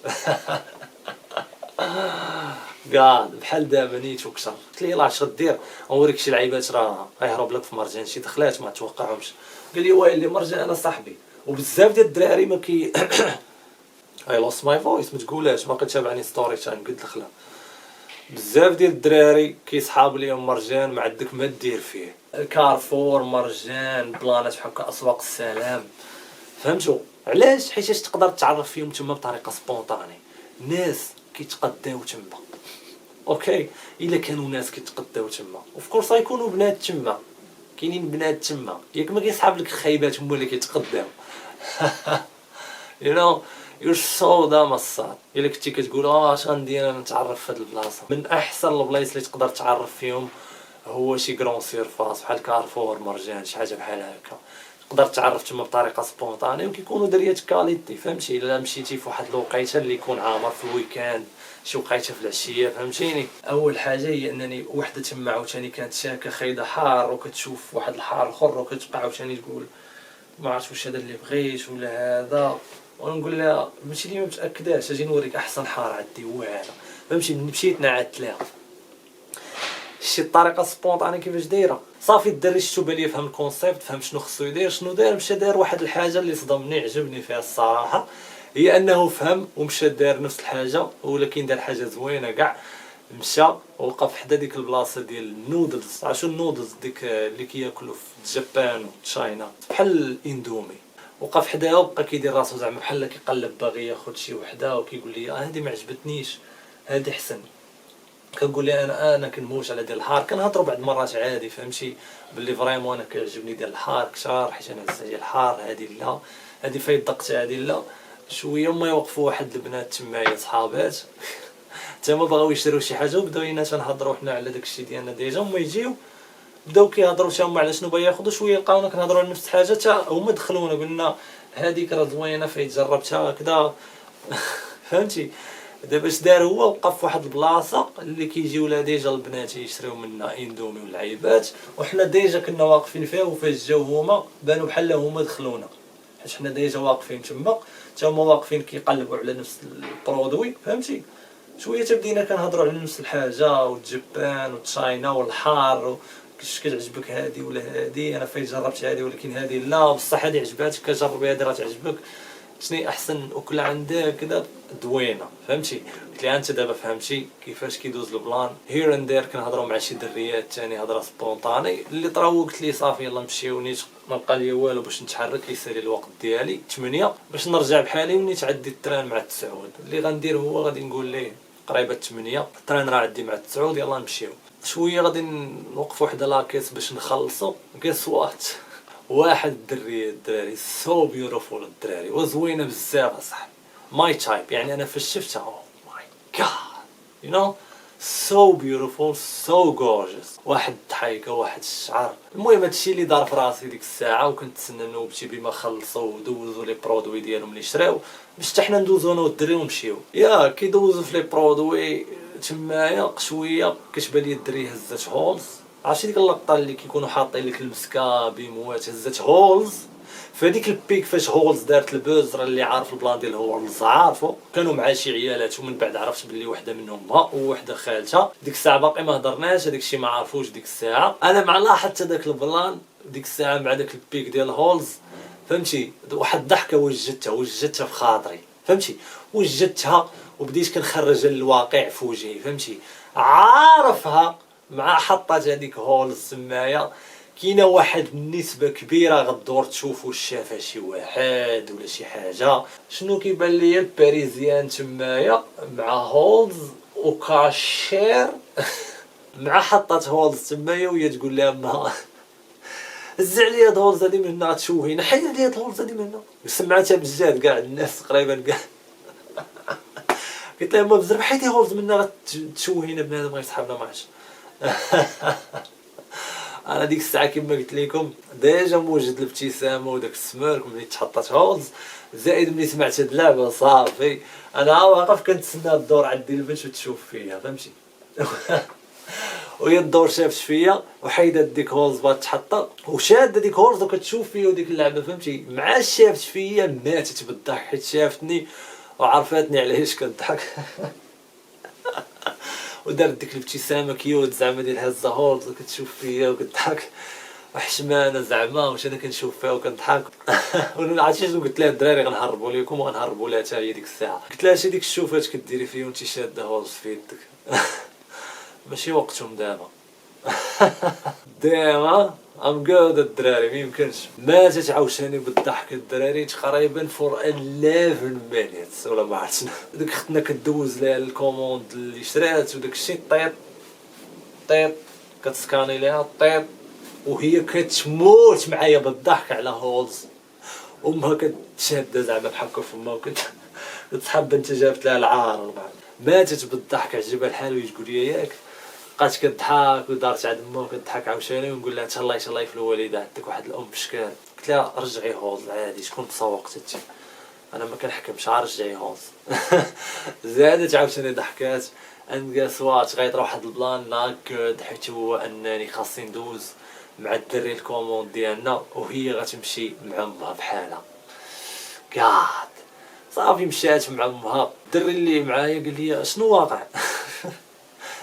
[SPEAKER 1] قال بحال دابا نيت وكسر. قلت ليه يلاه اش غدير؟ نوريك شي لعيبات راه غيهرب لك في مرجان، شي دخلات ما توقعهمش. قال لي ويلي مرجان انا صاحبي. وبزاف ديال الدراري ما كي اي لوست ماي فويس، ما تقولهاش باقي تابعني ستوري تاعي قد دخله. بزاف ديال الدراري كيصحاب ليهم مرجان ما عندك ما دير فيه، كارفور مرجان بلانات بحال هكا اسواق السلام، فهمتوا علاش؟ حيت تقدر تعرف فيهم تما بطريقه سبونطاني. ناس كيتقداو تما، اوكي، الا كانوا ناس كيتقداو تما اوف كورس غيكونوا بنات تما، كاينين بنات تما، ياك ما كيصحاب لك خايبات هما اللي كيتقداو. you know you're so damn الصاد. الا كنتي كتقول اش غندير انا نتعرف في هاد البلاصه، من احسن البلايص اللي تقدر تعرف فيهم هو شي كرون سيرفاس بحال كارفور مرجان شي حاجه بحال هكا، تقدر تعرف تما بطريقه سبونطاني، وكيكونوا دريات كاليتي، فهمتي. الا مشيتي في واحد الوقيته اللي يكون عامر في الويكاند، شي وقيته في العشيه، فهمتيني. اول حاجه هي انني وحده تما عاوتاني كانت شاكه خايده حار، وكتشوف واحد الحار اخر وكتبقى عاوتاني تقول ما عرفتش واش هذا اللي بغيت ولا هذا، ونقول لها ماشي اللي ما متاكداش، اجي نوريك احسن حار عندي هو هذا، فهمتي. مشيت نعدت لها شي الطريقه سبونطاني كيفاش دايره. صافي الدري شتو بالي فهم الكونسيبت، فهم شنو خصو يدير، شنو دار، مشى دار واحد الحاجه اللي صدمني عجبني فيها الصراحه، هي انه فهم ومشى دار نفس الحاجه، ولكن دار حاجه زوينه كاع. مشى ووقف حدا ديك البلاصه ديال النودلز، عرفتو النودلز ديك اللي كياكلوا في جابان وتشاينا بحال الاندومي، وقف حداها وبقى كيدير راسو زعما بحال كيقلب باغي ياخذ شي وحده، وكيقول لي هذه ما عجبتنيش هذه احسن. كنقول لي انا كنموش على ديال الحار، كنهضروا بعض المرات عادي، فهمتي، باللي فريمون انا كيعجبني ديال الحار كثار حيت انا عزيز ديال الحار، هذه لا، هذه فايت دقت، هذه لا. شويه ما يوقفوا واحد البنات تمايا صحابات تما بغاو يشريو شي حاجه، وبداو لينا تنهضروا حنا على داكشي ديالنا ديجا، هما يجيو بداو كيهضروا حتى هما على شنو باغي ياخذوا، شويه لقاونا كنهضروا على نفس الحاجه، حتى هما دخلونا قلنا هذيك راه زوينه فايت جربتها كذا. فهمتي؟ دابا اش دار هو وقف فواحد البلاصه اللي كيجيو لها ديجا البنات يشريو منها اندومي واللعيبات، وحنا ديجا كنا واقفين فيها، وفاش جاو هما بانوا بحال هما دخلونا، حيت حنا ديجا واقفين تما حتى هما واقفين كيقلبوا على نفس البرودوي. فهمتي؟ شويه تبدينا كنهضروا على نفس الحاجه، والجبان وتشاينا والحار كيفاش كتعجبك هادي ولا هادي، انا فايت جربت هادي ولكن هادي لا، بصح هادي عجباتك كجربي هادي راه تعجبك، شنو احسن اكله عندك كذا دوينه. فهمتي؟ قلت لها انت دابا فهمتي كيفاش كيدوز البلان. هير اند دير كنهضروا مع شي دريات ثاني هضره سبونطاني اللي طراو، قلت لي صافي يلا نمشيو، نيت ما بقى لي والو باش نتحرك، يسالي الوقت ديالي 8 باش نرجع بحالي، ونيت عدي التران مع 9. اللي غندير هو غادي نقول ليه قريبه 8 التران راه عدي مع 9 يلا نمشيو شويه، غادي نوقفوا وحده لاكيس باش نخلصوا. كاس وات واحد الدراري سو بيوتيفول، الدراري وزوينه بزاف اصاحبي، ماي تايب. يعني انا فاش شفتها او ماي جاد يو نو سو بيوتيفول سو غورجيوس، واحد الضحيكه واحد الشعر. المهم هادشي اللي دار في راسي ديك الساعه، وكنتسنى نوبتي بما خلصوا ودوزوا لي برودوي ديالهم اللي شراو باش حتى حنا ندوزو انا والدري ونمشيو. يا كيدوزو في لي برودوي تمايا شويه كتبان لي الدري هزات هولز. عرفتي ديك اللقطه اللي كيكونوا حاطين لك المسكه بموات هزات هولز؟ فهاديك البيك فاش هولز دارت البوز، راه اللي عارف البلان ديال هولز عارفو، كانوا مع شي عيالات، ومن بعد عرفت بلي وحده منهم ها ووحده خالتها. ديك الساعه باقي ما هضرناش، هذاك الشيء ما عرفوش ديك الساعه. انا مع لاحظت هذاك البلان ديك الساعه مع داك البيك ديال هولز. فهمتي؟ واحد الضحكه وجدتها في خاطري. فهمتي؟ وجدتها وبديت كنخرج الواقع في وجهي. فهمتي؟ عارفها مع حطات هذيك هولز تمايا. كاينه واحد النسبه كبيره غدور تشوف واش شافها شي واحد ولا شي حاجه. شنو كيبان ليا الباريزيان تمايا مع هولز وكاشير مع حطات هولز تمايا، وهي تقول لها ما هز عليا هاد هولز هادي من هنا تشوهينا، حيد عليا هاد هولز هادي من هنا. سمعتها بزاف كاع الناس تقريبا كاع. قلت لها ما بزاف حيدي هولز من هنا تشوهينا بنادم غير صحابنا ما عرفتش. انا ديك الساعه كما قلت لكم ديجا موجد الابتسامه وداك السمارك ملي تحطات هولز، زائد ملي سمعت هاد اللعبه صافي انا واقف كنتسنى الدور عندي البنت وتشوف فيا. فهمتي؟ وهي الدور شافت فيا وحيدات ديك هولز بغات تحطها وشاده ديك هولز وكتشوف فيا وديك اللعبه. فهمتي؟ مع شافت فيا ماتت بالضحك حيت شافتني وعرفتني علاش كنضحك. ودارت ديك الابتسامه كيوت زعما ديال هازه هولز وكتشوف فيا وكتضحك وحشمانه زعما، واش انا كنشوف فيها وكنضحك. وانا عرفتي شنو قلت لها؟ الدراري غنهربوا لكم وغنهربوا لها حتى هي ديك الساعه. قلت لها شي ديك الشوفات كديري فيا وانت شاده هولز في يدك. ماشي وقتهم دابا. دابا ام جود الدراري ميمكنش. ماتت عاوتاني بالضحك الدراري تقريبا فور 11 مينيتس ولا ما عرفتش. ديك اختنا كدوز ليها الكوموند اللي شرات وداك الشيء طيط طيط كتسكاني ليها طيط، وهي كتموت معايا بالضحك على هولز. امها كتشاده زعما بحال في فمها كتحب انت جابت لها العار والبعض. ماتت بالضحك عجبها الحال وتقول لي ياك بقات كتضحك ودارت عند امها وكتضحك عاوتاني، ونقول لها تهلاي تهلاي في الوالده عندك واحد الام بشكال. قلت لها رجعي هولز عادي شكون تسوقت انت، انا ما كنحكمش رجعي هولز. زادت عاوتاني ضحكات اند كاسوات غيطرا واحد البلان ناكد، حيت هو انني خاصني ندوز مع الدري الكوموند ديالنا وهي غتمشي مع امها بحالها. كاد صافي مشات مع امها. الدري اللي معايا قال لي شنو واقع؟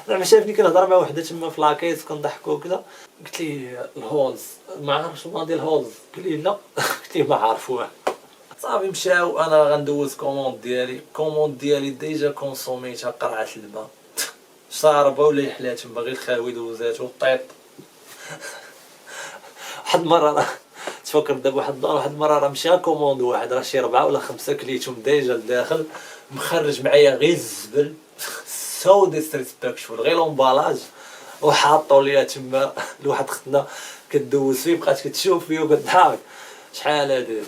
[SPEAKER 1] زعما شافني كنهضر مع وحده تما في لاكيس وكنضحكوا وكذا. قلت لي الهولز ما عرفتش ما ديال الهولز. قال لي لا. قلت لي ما عارفوه. صافي مشاو انا غندوز كوموند ديالي ديجا كونسوميتها قرعه الماء شاربه ولا يحلات تما غير الخاوي دوزاتو طيط. واحد المره تفكر دابا واحد المره راه مشى كوموند واحد راه شي 4 ولا 5 كليتهم ديجا لداخل مخرج معايا غير الزبل. سو ديسريسبكتفول غير لومبالاج وحاطو ليا تما لواحد اختنا كدوز فيه بقات كتشوف فيه وكتضحك. شحال هادي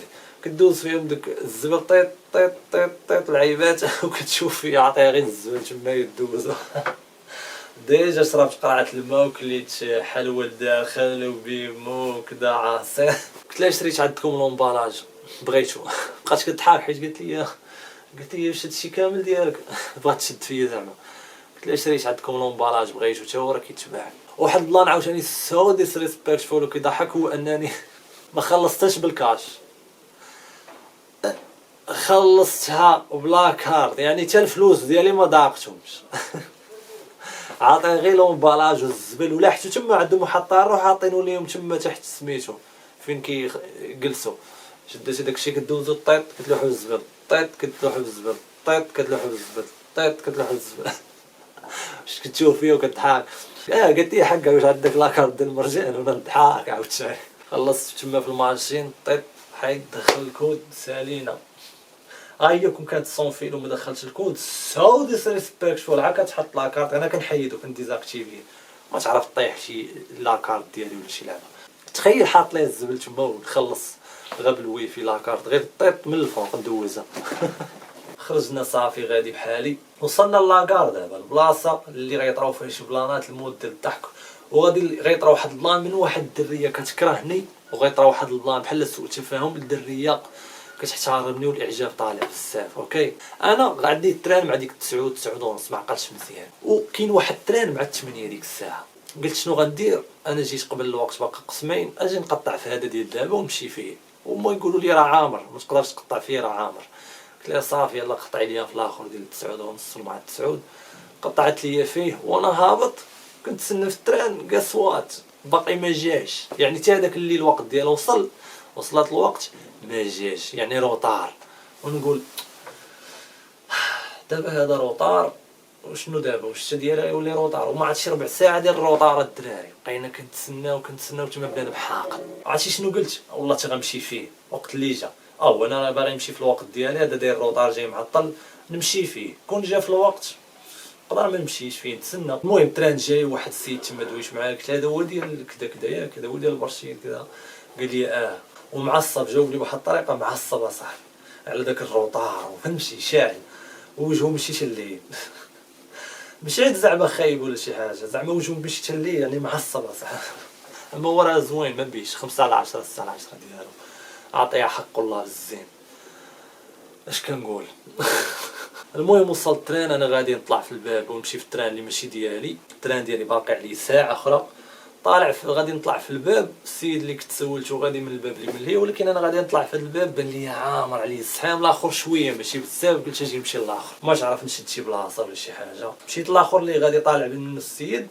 [SPEAKER 1] كدوز فيهم داك الزبل طيط طيط طيط طيط العيبات وكتشوف فيه عطيها غير الزبل تما يدوز. ديجا شربت قرعه الماء وكليت حلوه لداخل وبيمو وكدا عصير. قلت لها شريت عندكم لومبالاج بغيتو. بقات كتضحك حيت قالت لي واش هادشي كامل ديالك؟ بغات تشد فيا زعما. قلت لها شريت عندكم لومبالاج بغيتو حتى هو راه كيتباع. واحد البلان عاوتاني سو ديسريسبكتفول وكيضحك هو انني ما خلصتش بالكاش، خلصتها بلا كارت، يعني حتى الفلوس ديالي ما ضاقتهمش. عاطي غير لومبالاج والزبل، ولا حتى تما عندهم محطة روح حاطينو ليهم تما تحت سميتو فين كيجلسوا. شديتي داكشي كدوزو طيط كتلوحو بالزبل، طيط كتلوحو بالزبل، طيط كتلوحو بالزبل، طيط كتلوحو بالزبل. واش كتشوف فيا وكتضحك؟ قالت لي حقا واش عندك لاكارت ديال المرجان وانا نضحك عاوتاني. خلصت تما في الماشين طيط حيد دخل الكود سالينا. هي كون كانت صونفيل وما دخلتش الكود سو ديسريسبكتفول، عا كتحط لاكارت انا كنحيدو كنديزاكتيفيه، ما تعرف طيح شي لاكارت ديالي ولا شي لعبه. تخيل حاط ليه الزبل تما ونخلص غير بالويفي لاكارت غير طيط من الفوق ندوزها. خرجنا صافي غادي بحالي، وصلنا لاكار دابا البلاصه اللي غيطراو فيها شي بلانات المود ديال الضحك، وغادي غيطرا واحد البلان من واحد الدريه كتكرهني، وغيطرا واحد البلان بحال سوء تفاهم الدريه كتحتارمني والاعجاب طالع بزاف. اوكي انا عندي التران مع ديك 9 ونص ما عقلتش مزيان، وكاين واحد التران مع 8 ديك الساعه. قلت شنو غندير، انا جيت قبل الوقت باقي قسمين، اجي نقطع في هذا ديال دابا ونمشي فيه، وما يقولوا لي راه عامر ما تقدرش تقطع فيه راه عامر. قلت لها صافي يلا قطعي ليا في الاخر ديال 9 ونص مع 9. قطعت ليا فيه وانا هابط كنتسنى في التران قصوات باقي ما جاش، يعني حتى هذاك اللي الوقت ديالو وصلت الوقت ما جاش، يعني روطار. ونقول دابا هذا روطار وشنو دابا واش ديالها يولي روطار، وما عادش ربع ساعه ديال الروطار الدراري بقينا كنتسناو تما بنادم حاقد. عرفتي شنو قلت؟ والله غنمشي فيه وقت اللي جا، وانا باغي نمشي في الوقت ديالي، هذا داير الروطار جاي معطل نمشي فيه، كون جا في الوقت نقدر ما نمشيش فيه نتسنى. المهم تران جاي واحد السيد تما دويش معاه، قلت هذا هو ديال كذا كذا ياك هذا هو ديال البرشيد كذا، قال لي ومعصب جاوب لي بواحد الطريقه معصبه صاحبي على داك الروطار وفهمتي شاعل ووجهو ماشي تلي. ماشي زعما خايب ولا شي حاجه، زعما وجهو ماشي تلي يعني معصبه صاحبي. اما هو راه زوين ما بيش 5 على 10 6 على 10 ديالو، اعطيها حق الله بالزين. اش كنقول؟ المهم وصلت التران، انا غادي نطلع في الباب ونمشي في التران اللي ماشي ديالي، التران ديالي باقي عليه ساعه اخرى. طالع غادي نطلع في الباب، السيد اللي كنت سولته غادي من الباب اللي من لهيه، ولكن انا غادي نطلع في هذا الباب بان لي عامر عليه الزحام، الاخر شويه ماشي بزاف، قلت اجي نمشي للاخر ماش عارف نشد شي بلاصه ولا شي حاجه. مشيت للاخر اللي غادي طالع منه السيد،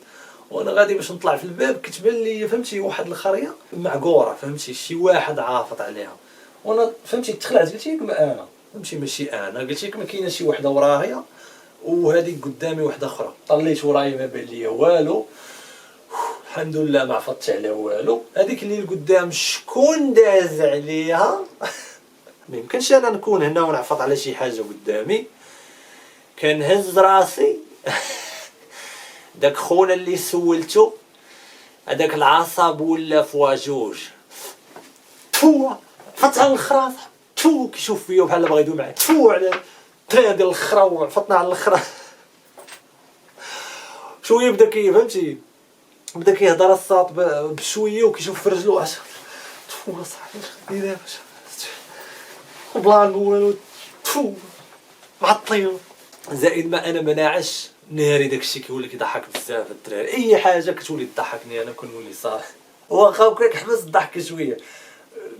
[SPEAKER 1] وانا غادي باش نطلع في الباب كتبان لي فهمتي واحد الخريه معقوره، فهمتي شي واحد عافط عليها، وانا فهمتي تخلعت قلت لك انا فهمتي ماشي انا، قلت لك ما كاينه شي وحده ورايا وهذيك قدامي وحده اخرى. طليت ورايا ما بان ليا والو، الحمد لله ما عفطتش على والو. هذيك اللي قدام شكون داز عليها؟ ما يمكنش انا نكون هنا ونعفط على شي حاجه قدامي. كنهز راسي. داك خونا اللي سولته هذاك العصب ولا فواجوج تو فتح على الخراف تو كيشوف فيا بحال بغا يدوي معايا تو على التران ديال الخرا وعفطنا على الخرا. شويه بدا فهمتي بدا كيهضر الصاط بشويه وكيشوف في رجلو اش تو صاحبي خدي دابا بلان والو تو معطلين. زائد ما انا مناعش ناري داكشي كيولي كيضحك بزاف الدراري، اي حاجه كتولي تضحكني انا كنولي صاحي واخا كيحبس الضحك شويه.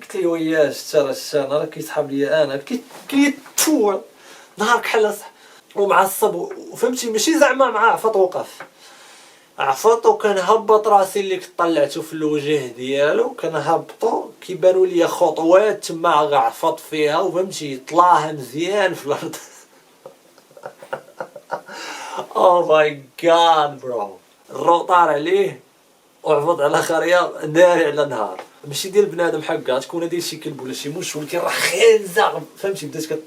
[SPEAKER 1] قلت لي وياش ترى الشان راه كيسحب ليا انا كيتفور نهار كحل ومعصب وفهمتي ماشي زعما مع عفط وقف عفط، وكنهبط راسي اللي طلعته في الوجه ديالو كنهبطو كيبانوا لي خطوات تما غعفط فيها وفهمتي طلاها مزيان في الارض. او ماي جاد برو، الروطار عليه وعفط على خريه ناري على نهار، ماشي ديال بنادم حقا تكون ديال شي كلب ولا شي موش، ولكن راه خنزه فهمتي بدات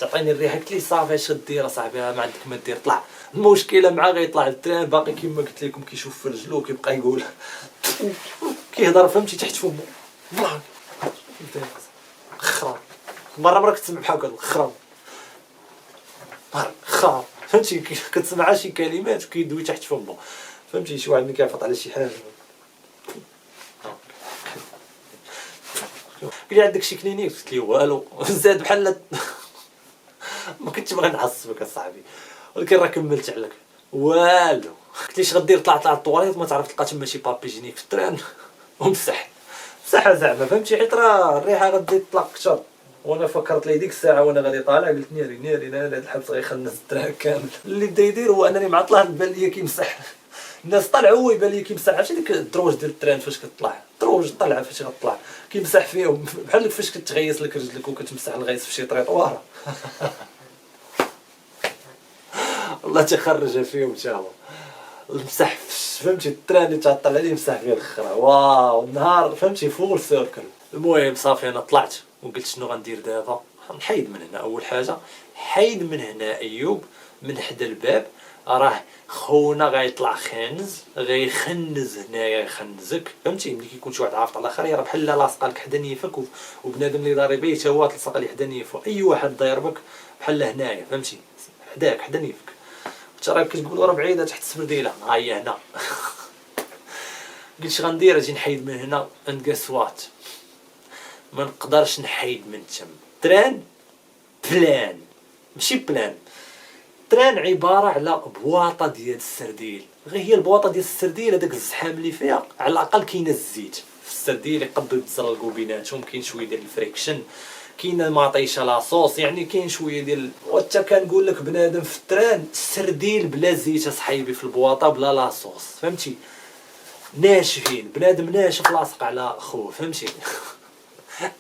[SPEAKER 1] تعطيني الريحه. قلت لي صافي اش دير اصاحبي ما عندك ما دير طلع. المشكله معاه غيطلع للتران باقي كما قلت لكم كيشوف في رجلو كيبقى يقول كيهضر فهمتي تحت فمو فلاك خرا. مره كتسمع بحال هكا الخرا خرا فهمتي كتسمع شي كلمات وكيدوي تحت فمو فهمتي شي واحد ملي كيعفط على شي حاجه قال لي عندك شي كلينيك؟ قلت لي والو. زاد بحال ما كنتش باغي نعصبك اصاحبي، ولكن راه كملت عليك والو. قلت لي اش غدير؟ طلع للطواليت ما تعرف تلقى تما شي بابي جينيك في التران ومسح زعما فهمتي، حيت راه الريحه غتزيد تطلق اكثر. وانا فكرت لي ديك الساعه وانا غادي طالع قلت ناري هذا الحبس غيخنس التران كامل. اللي بدا يدير هو انني معطله بان ليا كيمسح، الناس طلعوا هو يبان لي كيمسح. عرفتي ديك الدروج ديال التران فاش كتطلع دروج طلع فاش غطلع كيمسح فيهم بحال فاش كتغيس لك رجلك وكتمسح الغيس في شي طريطوار. والله تخرج فيهم تا هو المسح فهمتي، التران اللي تعطل عليه مسح فيه الاخر. واو النهار فهمتي فول سيركل. المهم صافي انا طلعت وقلت شنو غندير دابا؟ نحيد من هنا. اول حاجه حيد من هنا ايوب، من حدا الباب راه خونا غيطلع خانز غيخنز هنايا يخنزك فهمتي. ملي كيكون شي واحد عافط على الاخر راه بحال لاصقه لك حدا نيفك، وبنادم اللي ضارب به حتى هو تلصق ليه حدا نيفو. اي واحد ضاربك بحال هنايا فهمتي حداك حدا نيفك، انت راه كتقول راه بعيده تحت السبرديله ها هي هنا. قلت اش غندير؟ اجي نحيد من هنا اند كاسوات ما نقدرش نحيد من تم. تران بلان ماشي بلان، تران عباره على بواطه ديال السرديل. غير هي البواطه ديال السرديل هذاك الزحام اللي فيها على الاقل كاينه الزيت في السرديل يقدروا يتزرقوا بيناتهم، كاين شويه ديال الفريكشن، كاينه ماطيشه لاصوص، يعني كاين شويه ديال. وحتى كنقول لك بنادم في التران السرديل بلا زيت اصحيبي في البواطه بلا لاصوص فهمتي، ناشفين بنادم ناشف لاصق على خوه فهمتي.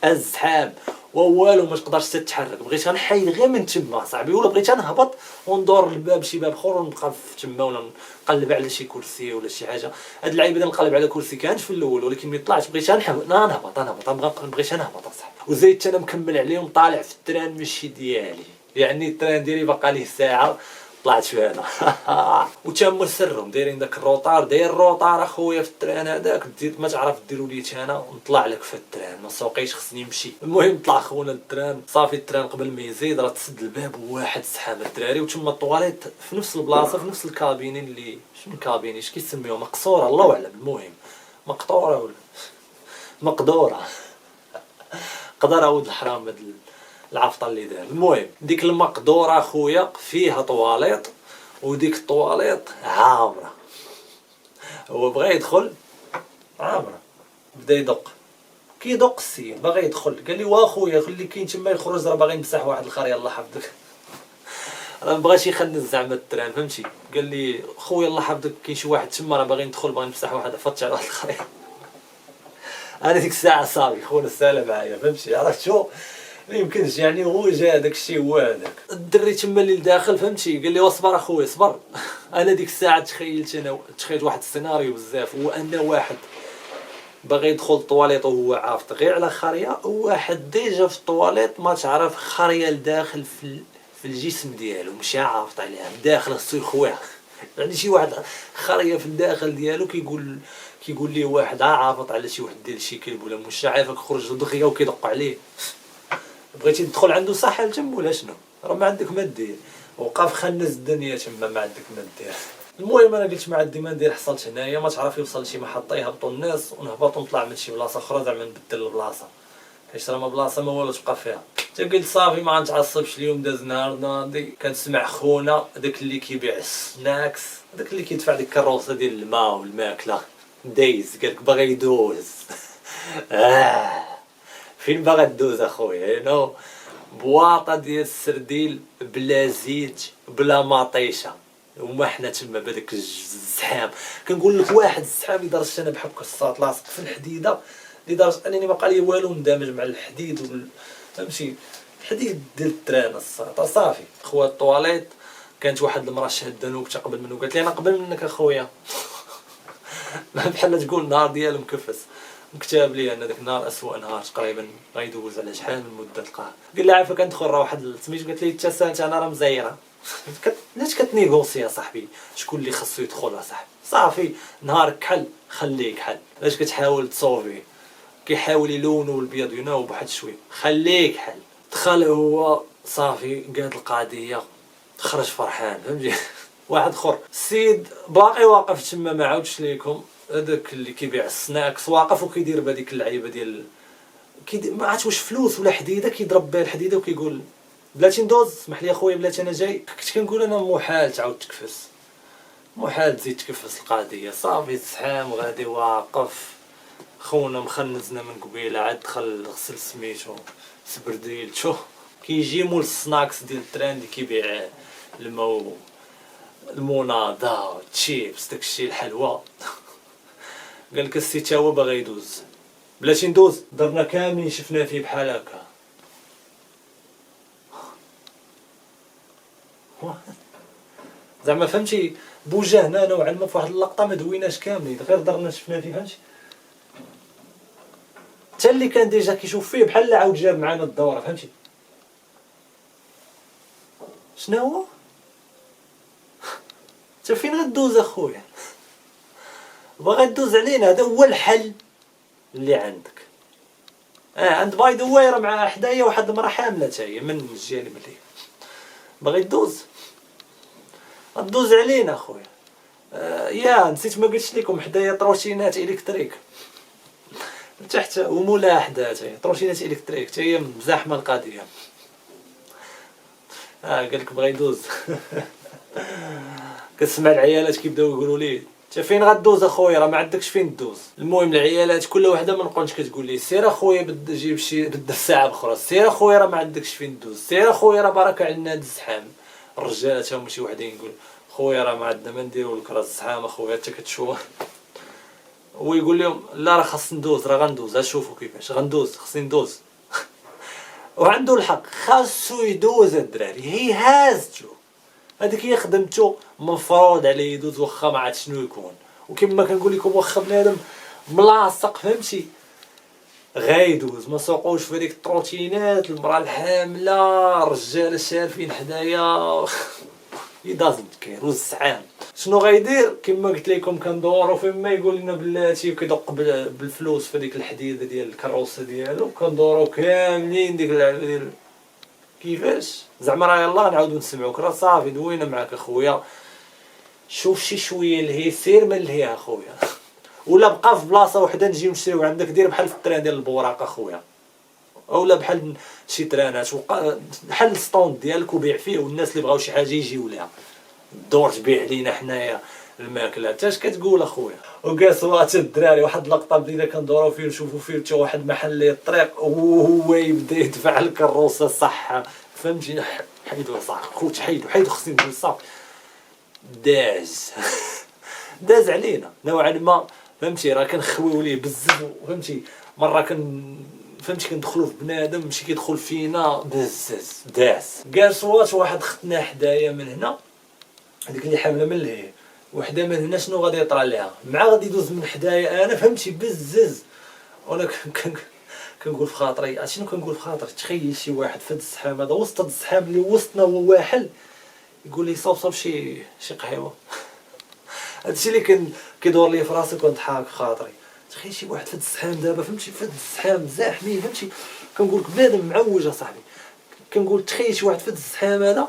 [SPEAKER 1] الزحام والو ما تقدرش تتحرك. بغيت غنحيد غير من تما صاحبي، ولا بغيت نهبط وندور الباب شي باب اخر ونبقى في تما، ولا نقلب على شي كرسي ولا شي حاجه. هاد اللعيبه ديال نقلب على كرسي كانت في الاول، ولكن ملي طلعت بغيت نهبط بغيت نهبط اصاحبي. وزيدت انا مكمل عليهم طالع في التران ماشي ديالي، يعني التران ديالي باقا ليه ساعه طلعت فيها انا. وتما سرهم دايرين داك الروطار، داير الروطار اخويا في التران هذاك دير ما تعرف ديروا لي انا ونطلع لك في التران ما سوقيش خصني نمشي. المهم طلع خونا للتران صافي. التران قبل ما يزيد راه تسد الباب وواحد سحاب الدراري، وتما الطواليت في نفس البلاصه في نفس الكابينين اللي شنو الكابينين اش كيسميوها مقصوره الله اعلم. المهم مقطوره ولا مقدوره قدر عاود الحرام هاد العفطه اللي دار. المهم ديك المقدوره اخويا فيها طواليط، وديك الطواليط عامره. هو بغى يدخل عامره، بدا يدق كيدق السيد باغي يدخل. قال لي واخويا خلي كاين تما يخرج راه باغي يمسح واحد الخر يلاه حفظك. راه مبغاش يخنز زعما التران فهمتي. قال لي خويا الله حفظك كاين شي واحد تما راه باغي ندخل باغي نمسح واحد فتش على واحد الخر. انا ديك الساعه صافي خونا سالا معايا فهمتي. عرفت شو ما يمكنش يعني هو جا داك الشيء هو هذاك الدري تما اللي داخل فهمتي. قال لي واصبر اخويا صبر. انا ديك الساعه تخيلت واحد السيناريو بزاف، هو ان واحد باغي يدخل الطواليط وهو عافط غير على خريه، وواحد ديجا في الطواليط ما تعرف خريه لداخل في الجسم ديالو مشى عافط عليها داخل خصو يخويها. يعني شي واحد خريه في الداخل ديالو كيقول لي واحد عافط على شي واحد ديال شي كلب ولا مشى عافاك خرج دغيا وكيدق عليه. بغيتي تدخل عنده صحه تم ولا شنو؟ راه ما عندك ما دير، وقف خنز الدنيا تما ما عندك ما دير. المهم انا قلت ما عندي ما ندير، حصلت هنايا ما تعرف يوصل لشي محطه يهبطوا الناس ونهبط ونطلع من شي بلاصه اخرى زعما نبدل البلاصه، حيت راه ما بلاصه ما والو تبقى فيها. حتى قلت صافي ما غنتعصبش اليوم داز نهار ناضي. كنسمع خونا داك اللي كيبيع السناكس، داك اللي كيدفع ديك الكروسه ديال الماء والماكله دايز، قالك باغي يدوز. فين باغا تدوز اخويا؟ هنا بواطه ديال السرديل بلا زيت بلا مطيشه، وما حنا تما بهذاك الزحام. كنقول لك واحد الزحام لدرجه انا بحال الصاط لاصق في الحديده، لدرجه انني ما بقى لي والو ندمج مع الحديد فهمتي الحديد ديال التران الصاط. صافي خويا الطواليت كانت واحد المراه شاده نوبته قبل منو، قالت لي انا قبل منك اخويا. بحال تقول النهار ديالو مكفس مكتاب لي انا داك النهار اسوء نهار تقريبا غيدوز على شحال من مده تلقاه. قال لي عافاك ندخل راه واحد سميتو، قالت لي حتى سالت انا راه مزيره. علاش كتنيغوسي يا صاحبي؟ شكون اللي خصو يدخل يا صاحبي؟ صافي نهارك كحل خليك حل. علاش كتحاول تصوفي؟ كيحاول يلونو البيض يناوب واحد شويه خليك حل. دخل هو صافي قاد القضيه خرج فرحان فهمتي. واحد اخر السيد باقي واقف تما ما عاودش ليكم، هذاك اللي كيبيع السناكس واقف وكيدير بهذيك اللعيبه ديال ما عرفتش واش فلوس ولا حديده، كيضرب بها الحديده وكيقول بلاتي ندوز، سمح لي اخويا بلاتي انا جاي. كنت كنقول انا محال تعاود تكفس، محال تزيد تكفس القضيه، صافي الزحام غادي واقف، خونا مخنزنا من قبيله عاد دخل غسل سميتو سبرديلتو، كيجي مول السناكس ديال التران اللي كيبيع الماء المناضه تشيبس داكشي الحلوى قال لك السي تا هو باغي يدوز، بلاتي ندوز. درنا كاملين شفنا فيه بحال هكا. زعما فهمتي بوجهنا نوعا ما في واحد اللقطه، ما دويناش كاملين غير درنا شفنا فيه، فهمتي حتى اللي كان ديجا كيشوف فيه بحال عاود جاب معانا الدوره، فهمتي شنو هو. انت فين غدوز اخويا؟ باغي دوز علينا، هذا هو الحل اللي عندك. عند باي ذا واي راه مع حدايا واحد المراه حامله حتى هي من الجانب اللي باغي دوز، غدوز علينا اخويا. يا نسيت ما قلتش لكم حدايا طروشينات الكتريك تحت وملاحظه، حتى طروشينات الكتريك حتى هي مزاحمه القضيه. قال لك بغا يدوز كنسمع العيالات كيبداو يقولوا لي انت فين غدوز اخويا، راه ما عندكش فين دوز. المهم العيالات كل وحده من قنت كتقول لي سير اخويا بد جيب شي بد الساعه اخرى، سير اخويا راه ما عندكش فين دوز، سير اخويا راه بركه عندنا هاد الزحام. الرجال تا هما شي وحدين يقول خويا راه ما عندنا ما نديرو لك، راه الزحام اخويا حتى كتشوف. ويقول لهم لا راه خاص ندوز، راه غندوز، شوفوا كيفاش غندوز، خصني ندوز وعنده الحق، خاصو يدوز الدراري، هي هازتو، هذيك هي خدمته، مفروض عليه يدوز واخا ما عرفت شنو يكون. وكما كنقول لكم واخا بنادم ملاصق فهمتي غايدوز، ما سوقوش في هذيك التروتينات، المراه الحامله، الرجاله شارفين حدايا يدازنت كير والزعام. شنو غيدير؟ كما قلت لكم كندورو فيما يقول لنا بلاتي وكيدق بالفلوس في ديك الحديده ديال الكروسه ديالو، كندورو كاملين ديك اللعبه ديال كيفاش زعما راه يلاه نعاودو نسمعوك، راه صافي دوينا معاك اخويا، شوف شي شويه لهي سير من لهي اخويا ولا بقى في بلاصه وحده نجيو نشريو عندك، دير بحال في التران ديال البوراق اخويا، اولا بحال شي ترانات بحال السطوند ديالك وبيع فيه، والناس اللي بغاو شي حاجه يجيو ليها، الدور تبيع لينا حنايا الماكله. حتى اش كتقول اخويا؟ وكاسوا حتى الدراري واحد اللقطه بدينا كندورو فيه نشوفوا فيه حتى واحد محل الطريق وهو يبدا يدفع الكروسه صح، فهمتي حيدو صح خوت، حيدو خصني ندوز صافي داز علينا نوعا ما، فهمتي راه كنخويو ليه بزاف، فهمتي مره فهمتي كندخلوا في بنادم ماشي كيدخل فينا بزاز داس. كاسوات واحد ختنا حدايا من هنا، هذيك اللي حامله من لهيه، وحده من هنا شنو غادي يطرى ليها مع غادي يدوز من حدايا انا، فهمتي بزاز. وانا كنقول في خاطري، عرفتي شنو كنقول في خاطري؟ تخيل شي واحد في هاد الزحام هذا، وسط هاد الزحام اللي وسطنا هو واحل، يقول لي صوب شي قهوه. هادشي اللي كيدور لي في راسي، كنضحك في خاطري. تخيل شي واحد في هاد الزحام دابا، فهمتي في هاد الزحام زاحمين، فهمتي كنقول لك بنادم معوج اصاحبي، كنقول تخيل شي واحد في هاد الزحام هذا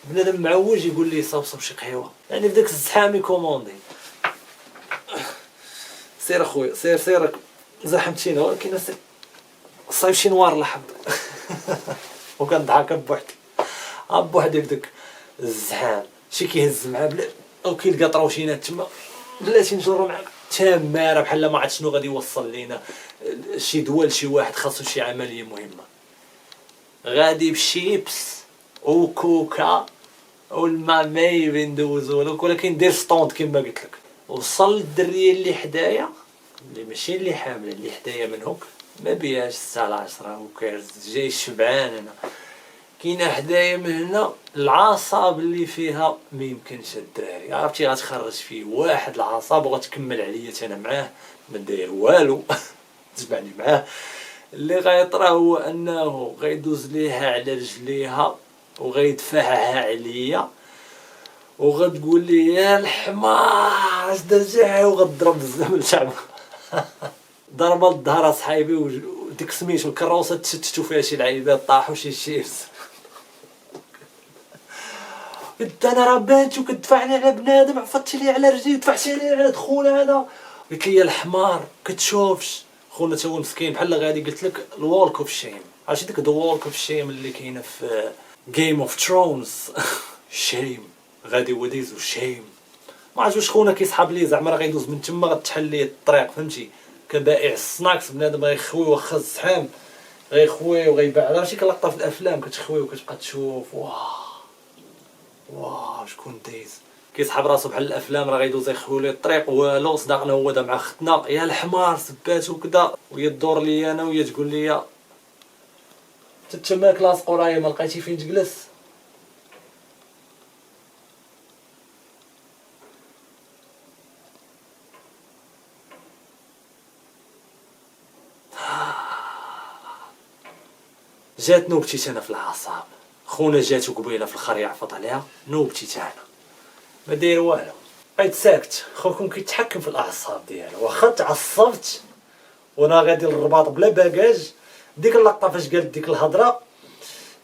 [SPEAKER 1] بنادم معوج يقول لي صوب شي قهوه، يعني في داك الزحام يكوموندي. سير اخويا سير زحمتينا، ولكن الصيف شي نوار لحظ وكنضحك بوحدي بداك الزحام، شي كيهز معاه بلا او كيلقى طروشينات تما، بلاتي نجرو معاك تماره بحال ما عرفت شنو غادي يوصل لينا شي دول، شي واحد خاصو شي عمليه مهمه، غادي بشيبس وكوكا والما ماي ندوزو، ولكن دير ستوند كما قلت لك. وصل الدريه اللي حدايا، اللي ماشي اللي حامله، اللي حدايا من هوك ما بيهاش 9 وكارز، جاي شبعان انا. كاينه حدايا من هنا العصاب اللي فيها ما يمكنش الدراري، عرفتي غتخرج فيه واحد العصاب وغتكمل عليا انا معاه ما داير والو تبعني معاه. اللي غيطرا هو انه غيدوز ليها على رجليها وغيدفعها عليا وغتقول لي يا الحمار اش درتي، وغضرب الزمن شعب ضربه الظهر اصحابي، وديك سميتو الكروسه تشتتو فيها شي لعيبات طاحوا شي شيرز. قلت انا راه بانت وكتدفعني على بنادم، عفطتي لي على رجلي ودفعتي لي على دخول هذا. قلت لي يا الحمار كتشوفش خونا تا هو مسكين بحال غادي قلت لك الوالك اوف شيم. عرفتي ديك الوالك اوف شيم اللي كاينه في جيم اوف ثرونز؟ شيم غادي هو دايزو شيم. ما عرفتش واش خونا كيسحاب ليه زعما راه غيدوز من تما غتحل ليه الطريق فهمتي، كبائع السناكس بنادم غيخوي واخا الزحام غيخوي وغيباع. عرفتي كلقطه في الافلام كتخوي وكتبقى تشوف واه شكون دايز كيسحب راسو بحال الافلام راه غيدوز يخوي ليه الطريق والو صداقنا هو دا مع ختنا يا الحمار سبات وكذا، وهي الدور لي انا وهي تقول لي تما لاصق ورايا ما لقيتي فين تجلس. جات نوبتي انا في العصاب، خونا جاتو قبيله في الخر يعفط عليها، نوبتي انا ما داير والو، بقيت ساكت. خوكم كيتحكم في الاعصاب ديالو، واخا تعصبت وانا غادي للرباط بلا باكاج. ديك اللقطه فاش قالت ديك الهضره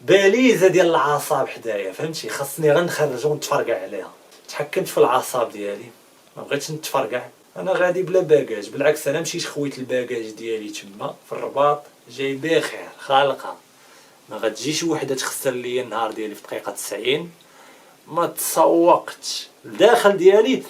[SPEAKER 1] باليزه ديال العصاب حدايا فهمتي، خاصني غير نخرج ونتفرقع عليها. تحكمت في العصاب ديالي ما بغيتش نتفرقع، انا غادي بلا باكاج. بالعكس انا مشيت خويت الباكاج ديالي تما في الرباط جاي بخير خالقه. ما غتجيش وحده تخسر ليا النهار ديالي في دقيقه 90. ما تسوقتش الداخل ديالي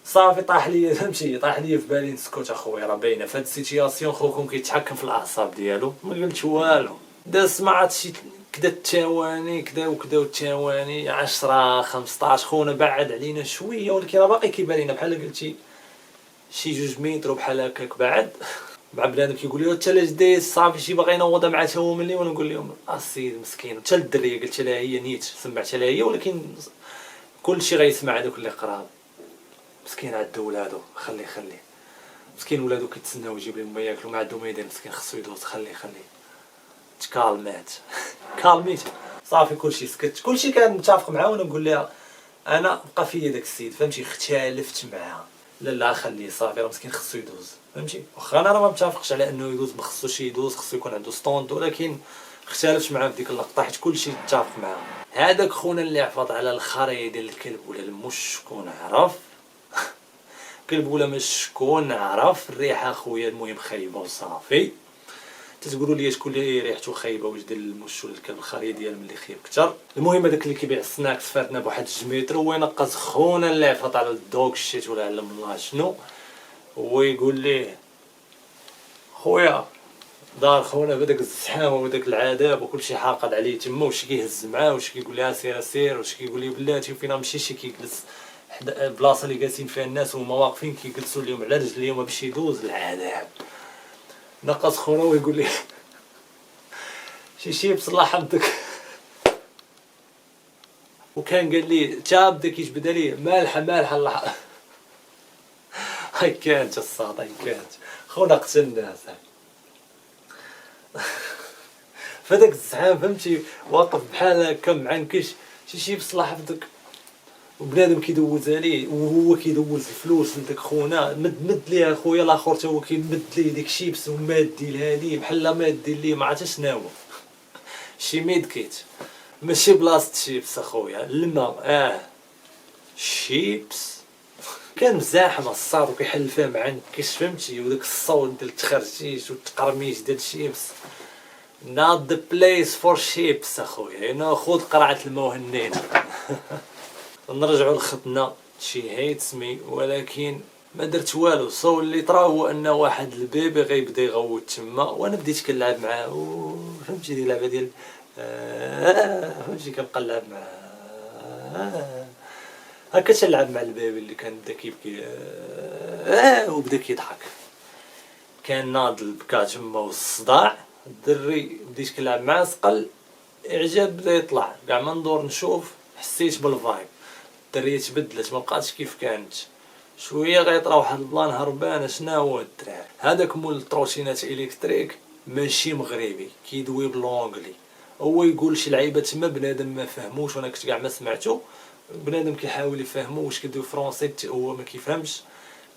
[SPEAKER 1] صافي طاح ليا فهمتي، طاح ليا في بالي نسكت اخويا راه باينه في هاد السيتياسيون. خوكم كيتحكم في الاعصاب ديالو ما قلتش والو، داز ما عرفت شي كدا التواني كدا وكدا والتواني 10 15. خونا بعد علينا شويه ولكن راه باقي كيبان لينا بحال قلتي شي 2 متر وبحال هكاك بعد. مع بنادم كيقول لي انت لاش دايز صافي شي باغي ينوض معاه تا هو ملي، وانا نقول لهم السيد مسكين. حتى الدريه قلت لها هي نيت سمعت لها هي، ولكن كلشي غيسمع هذوك اللي قراب. مسكين عندو ولادو خلي مسكين ولادو كيتسناو يجيب لهم ما ياكلوا، ما عندو ما يدير مسكين خصو يدوز. خلي تكالمات كالميت صافي كلشي سكت. كلشي كان متفق معاه وانا نقول لها انا بقى فيا داك السيد فهمتي، اختلفت معاه. لا خليه صافي راه مسكين خصو يدوز فهمتي. واخا انا راه ما متفقش على انه يدوز، ما خصوش يدوز، خصو يكون عنده ستوند، ولكن اختلفت معاه في ديك اللقطه حيت كلشي اتفق معاه. هذاك خونا اللي عفط على الخريه ديال الكلب ولا المش شكون عرف كلب ولا مش شكون عرف الريحه خويا المهم خايبه وصافي. تتقولوا لي شكون اللي ريحته خايبه، واش ديال المش ولا الكلب؟ الخريه ديال ملي خايب كثر. المهم هذاك اللي كيبيع السناكس فاتنا بواحد 2 متر هو ينقص خونا اللي عفط على الدوك شيت ولا علم الله شنو، هو يقول ليه خويا دار خونا بداك الزحام وبداك العذاب وكلشي حاقد عليه تما، واش كيهز معاه واش كيقول لها سير واش كيقول لي بلاتي فين نمشي شي كيجلس حدا البلاصه اللي جالسين فيها الناس وهما واقفين كيجلسوا لهم على رجليهم باش يدوز العذاب. نقص خونا ويقول لي شي شيبس الله يحفظك. وكان قال لي تا بدا كيجبد عليه مالحه الله هاي كانت الصاط هاي كانت خونا قتلنا صاحبي. فداك الزعام فهمتي واقف بحال هكا معنكش شي شيبس الله يحفظك، وبنادم كيدوز عليه وهو كيدوز الفلوس لداك خونا. مد ليه اخويا الاخر تا هو كيمد ليه ديك شيبس ومادي لهادي بحال مادي ليه ما عرفتش شناهو شي ميدكيت ماشي بلاصه شيبس اخويا الماء شيبس. كان مزاحم الصاد وكيحل فيه معنكش فهمتي، وداك الصوت ديال التخرجيش والتقرميش ديال الشيبس. not the place for ships اخويا، هنا خذ قرعه الماء وهنينا. نرجعوا لختنا شي هيتس مي، ولكن ما درت والو. صو اللي طرا هو ان واحد البيبي غيبدا يغوت تما وانا بديت كنلعب معاه فهمتي ديك اللعبه ديال فهمتي كنبقى نلعب معاه هكا تنلعب مع البيبي اللي كان بدا كيبكي وبدا كيضحك. كان ناضل بكا تما والصداع الدري بديت كنلعب معاه سقل اعجاب بدا يطلع كاع ما ندور نشوف حسيت بالفايب. الدريه تبدلت ما بقاتش كيف كانت، شويه غيطرا واحد البلان هربان. شناهو الدراري هذاك مول التروسينات الكتريك ماشي مغربي كيدوي بلونغلي، هو يقول شي لعيبه تما بنادم ما فهموش وانا كنت كاع ما سمعتو. بنادم كيحاول يفهمو واش كيدوي فرونسي هو ما كيفهمش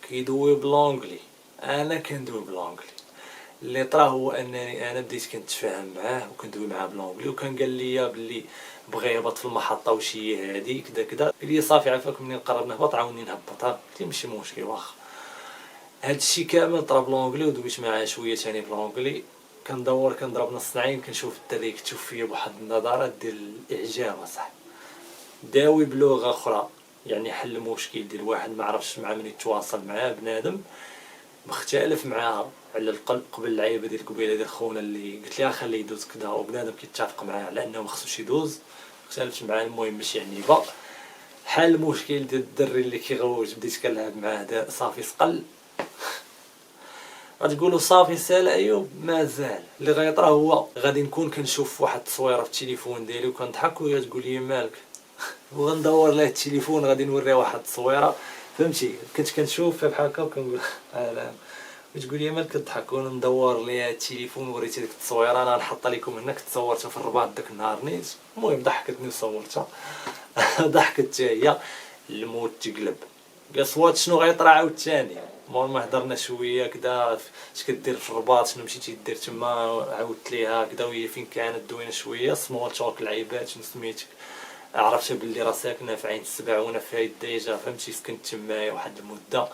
[SPEAKER 1] كيدوي بلونغلي. انا كندوي بلونغلي. اللي طرا هو انني انا بديت كنتفاهم معاه وكندوي معاه بلونغلي، وكان قال لي بلي بغى يهبط في المحطه وشي هادي كذا قال لي صافي عافاك منين قرب نهبط عاوني نهبط. قلت له ماشي مشكل واخا. هاد الشي كامل طرا بلونجلي ودويت معاه شويه ثاني بلونجلي. كندور كنضرب نص العين كنشوف الدري كتشوف فيا بواحد النظرات ديال الاعجاب اصاحبي. داوي بلغه اخرى، يعني حل المشكل ديال واحد ما عرفش مع من يتواصل معاه بنادم مختلف معاها على القلب. قبل اللعيبه ديال قبيله ديال خونا اللي قلت لها خليه يدوز كدا وبنادم كيتفق معاه على انه مخصوش يدوز، اختلفت معاه. المهم ماشي عنيبه. حل المشكل ديال الدري اللي كيغوج بديت كنلعب معاه صافي سقل. غتقولوا صافي سال ايوب، مازال اللي غيطرا هو غادي نكون كنشوف واحد التصويره في التليفون ديالي وكنضحك وهي تقول لي مالك وغندور ليه التليفون غادي نوريه واحد التصويره فهمتي. كنت كنشوف بحال هكا وكنقول لا وتقول لي مالك كضحك وانا ندور ليها التليفون وريتي ديك التصويره انا نحط لكم هنا كنت صورتها في الرباط داك النهار نيت. المهم ضحكتني وصورتها ضحكت حتى هي. الموت تقلب. قصوات شنو غيطرا عاوتاني مور ما هضرنا شويه كدا اش كدير في الرباط شنو مشيتي دير تما عاودت ليها كدا وهي فين كانت دوينا شويه سمول توك لعيبات شنو سميتك. عرفت بلي راه ساكنه في عين السبع وانا في هاي الديجا فهمتي. سكنت تمايا واحد المده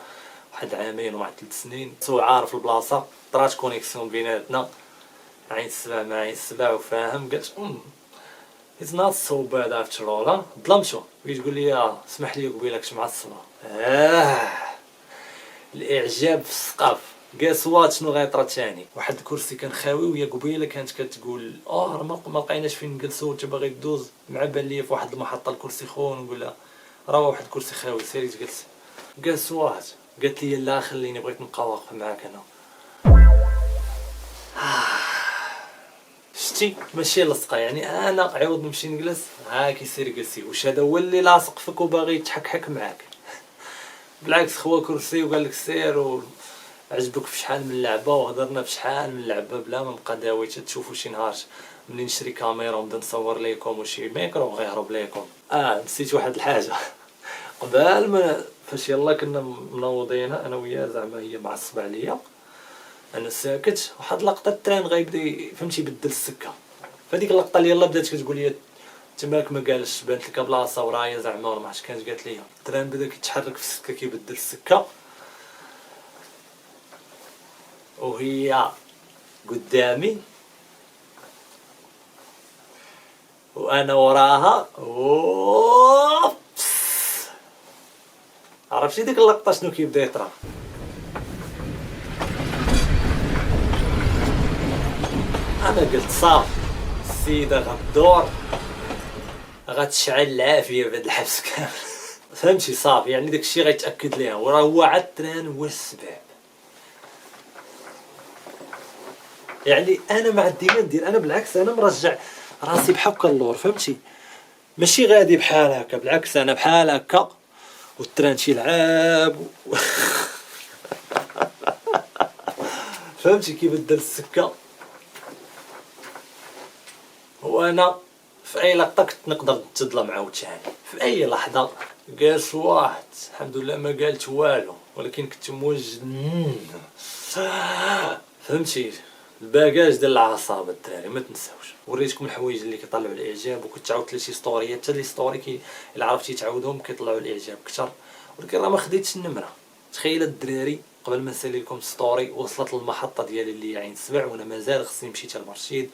[SPEAKER 1] واحد عامين ومع 3 سنين سو عارف البلاصه. طرات كونيكسيون بيناتنا عين السبع مع عين السبع وفاهم. قالت It's not so bad after all. ها ظلمتو تقول لي اسمح لي قبيله كنت معصبه. الاعجاب في السقف. قاسوات شنو غيطرا ثاني واحد الكرسي كان خاوي وهي قبيله كانت كتقول راه ما لقيناش فين نجلسوا وانت باغي تدوز. مع بان ليا في واحد المحطه الكرسي خون نقول لها راه واحد الكرسي خاوي سيري تجلس. قاسوات قالت لي لا خليني بغيت نبقى واقف معاك انا. شتي ماشي لصقه يعني انا عوض نمشي نجلس ها كيسير جلسي. واش هذا هو اللي لاصق فيك وباغي يتحكحك معاك؟ بالعكس خوا كرسي وقال لك سير وعجبك في شحال من لعبه وهضرنا في شحال من لعبه بلا ما نبقى داوي تشوفوا شي نهار ملي نشري كاميرا ونبدا نصور ليكم وشي ميكرو غيهرب ليكم. نسيت واحد الحاجه قبل ما فاش يلا كنا منوضين انا وياه زعما هي معصبه عليا انا ساكت. واحد لقطه التران غيبدا فهمتي يبدل السكه. فهاديك اللقطه اللي يلا بدات كتقول لي تماك ما قالش بانت لك بلاصه ورايا زعما ولا ما عرفتش كانت قالت لي التران بدا كيتحرك في السكه كيبدل السكه وهي قدامي وانا وراها. عرفتي ديك اللقطه شنو كيبدا يطرا؟ انا قلت صافي السيده غدور غتشعل العافيه بهاد الحبس كامل فهمتي. صافي يعني داكشي غيتاكد ليها وراه هو عاد التران هو السبب. يعني انا مع الديما ندير انا بالعكس انا مرجع راسي بحال هكا اللور فهمتي. ماشي غادي بحال هكا بالعكس انا بحال هكا والتران تيلعب فهمتي كيبدل السكه وانا في اي لقطه كنت نقدر نتظلم عاوتاني في اي لحظه. قالت واحد الحمد لله ما قالت والو ولكن كنت موجد فهمتي. الباكاج ديال العصابه الدراري ما تنساوش. وريتكم الحوايج اللي كيطلعوا الاعجاب وكنت عاودت لي شي ستوريات حتى لي ستوري الا عرفتي تعاودهم كيطلعوا الاعجاب اكثر. ولكن راه ما خديتش النمره. تخيل الدراري قبل ما نسالي لكم ستوري وصلت للمحطه ديالي اللي هي عين السبع وانا مازال خصني نمشي حتى المرشيد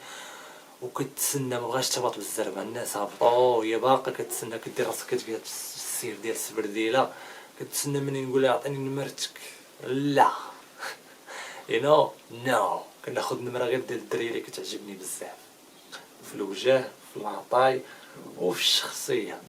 [SPEAKER 1] وكتسنى مبغاش تهبط بالزربه. الناس هبطوا هي باقا كتسنى كدير راسك كتبيع السير ديال السبرديله كتسنى مني نقول لها عطيني نمرتك. لا نو كناخذ نمره غير ديال الدريه اللي كتعجبني بزاف في الوجه في العطاي وفي الشخصيه.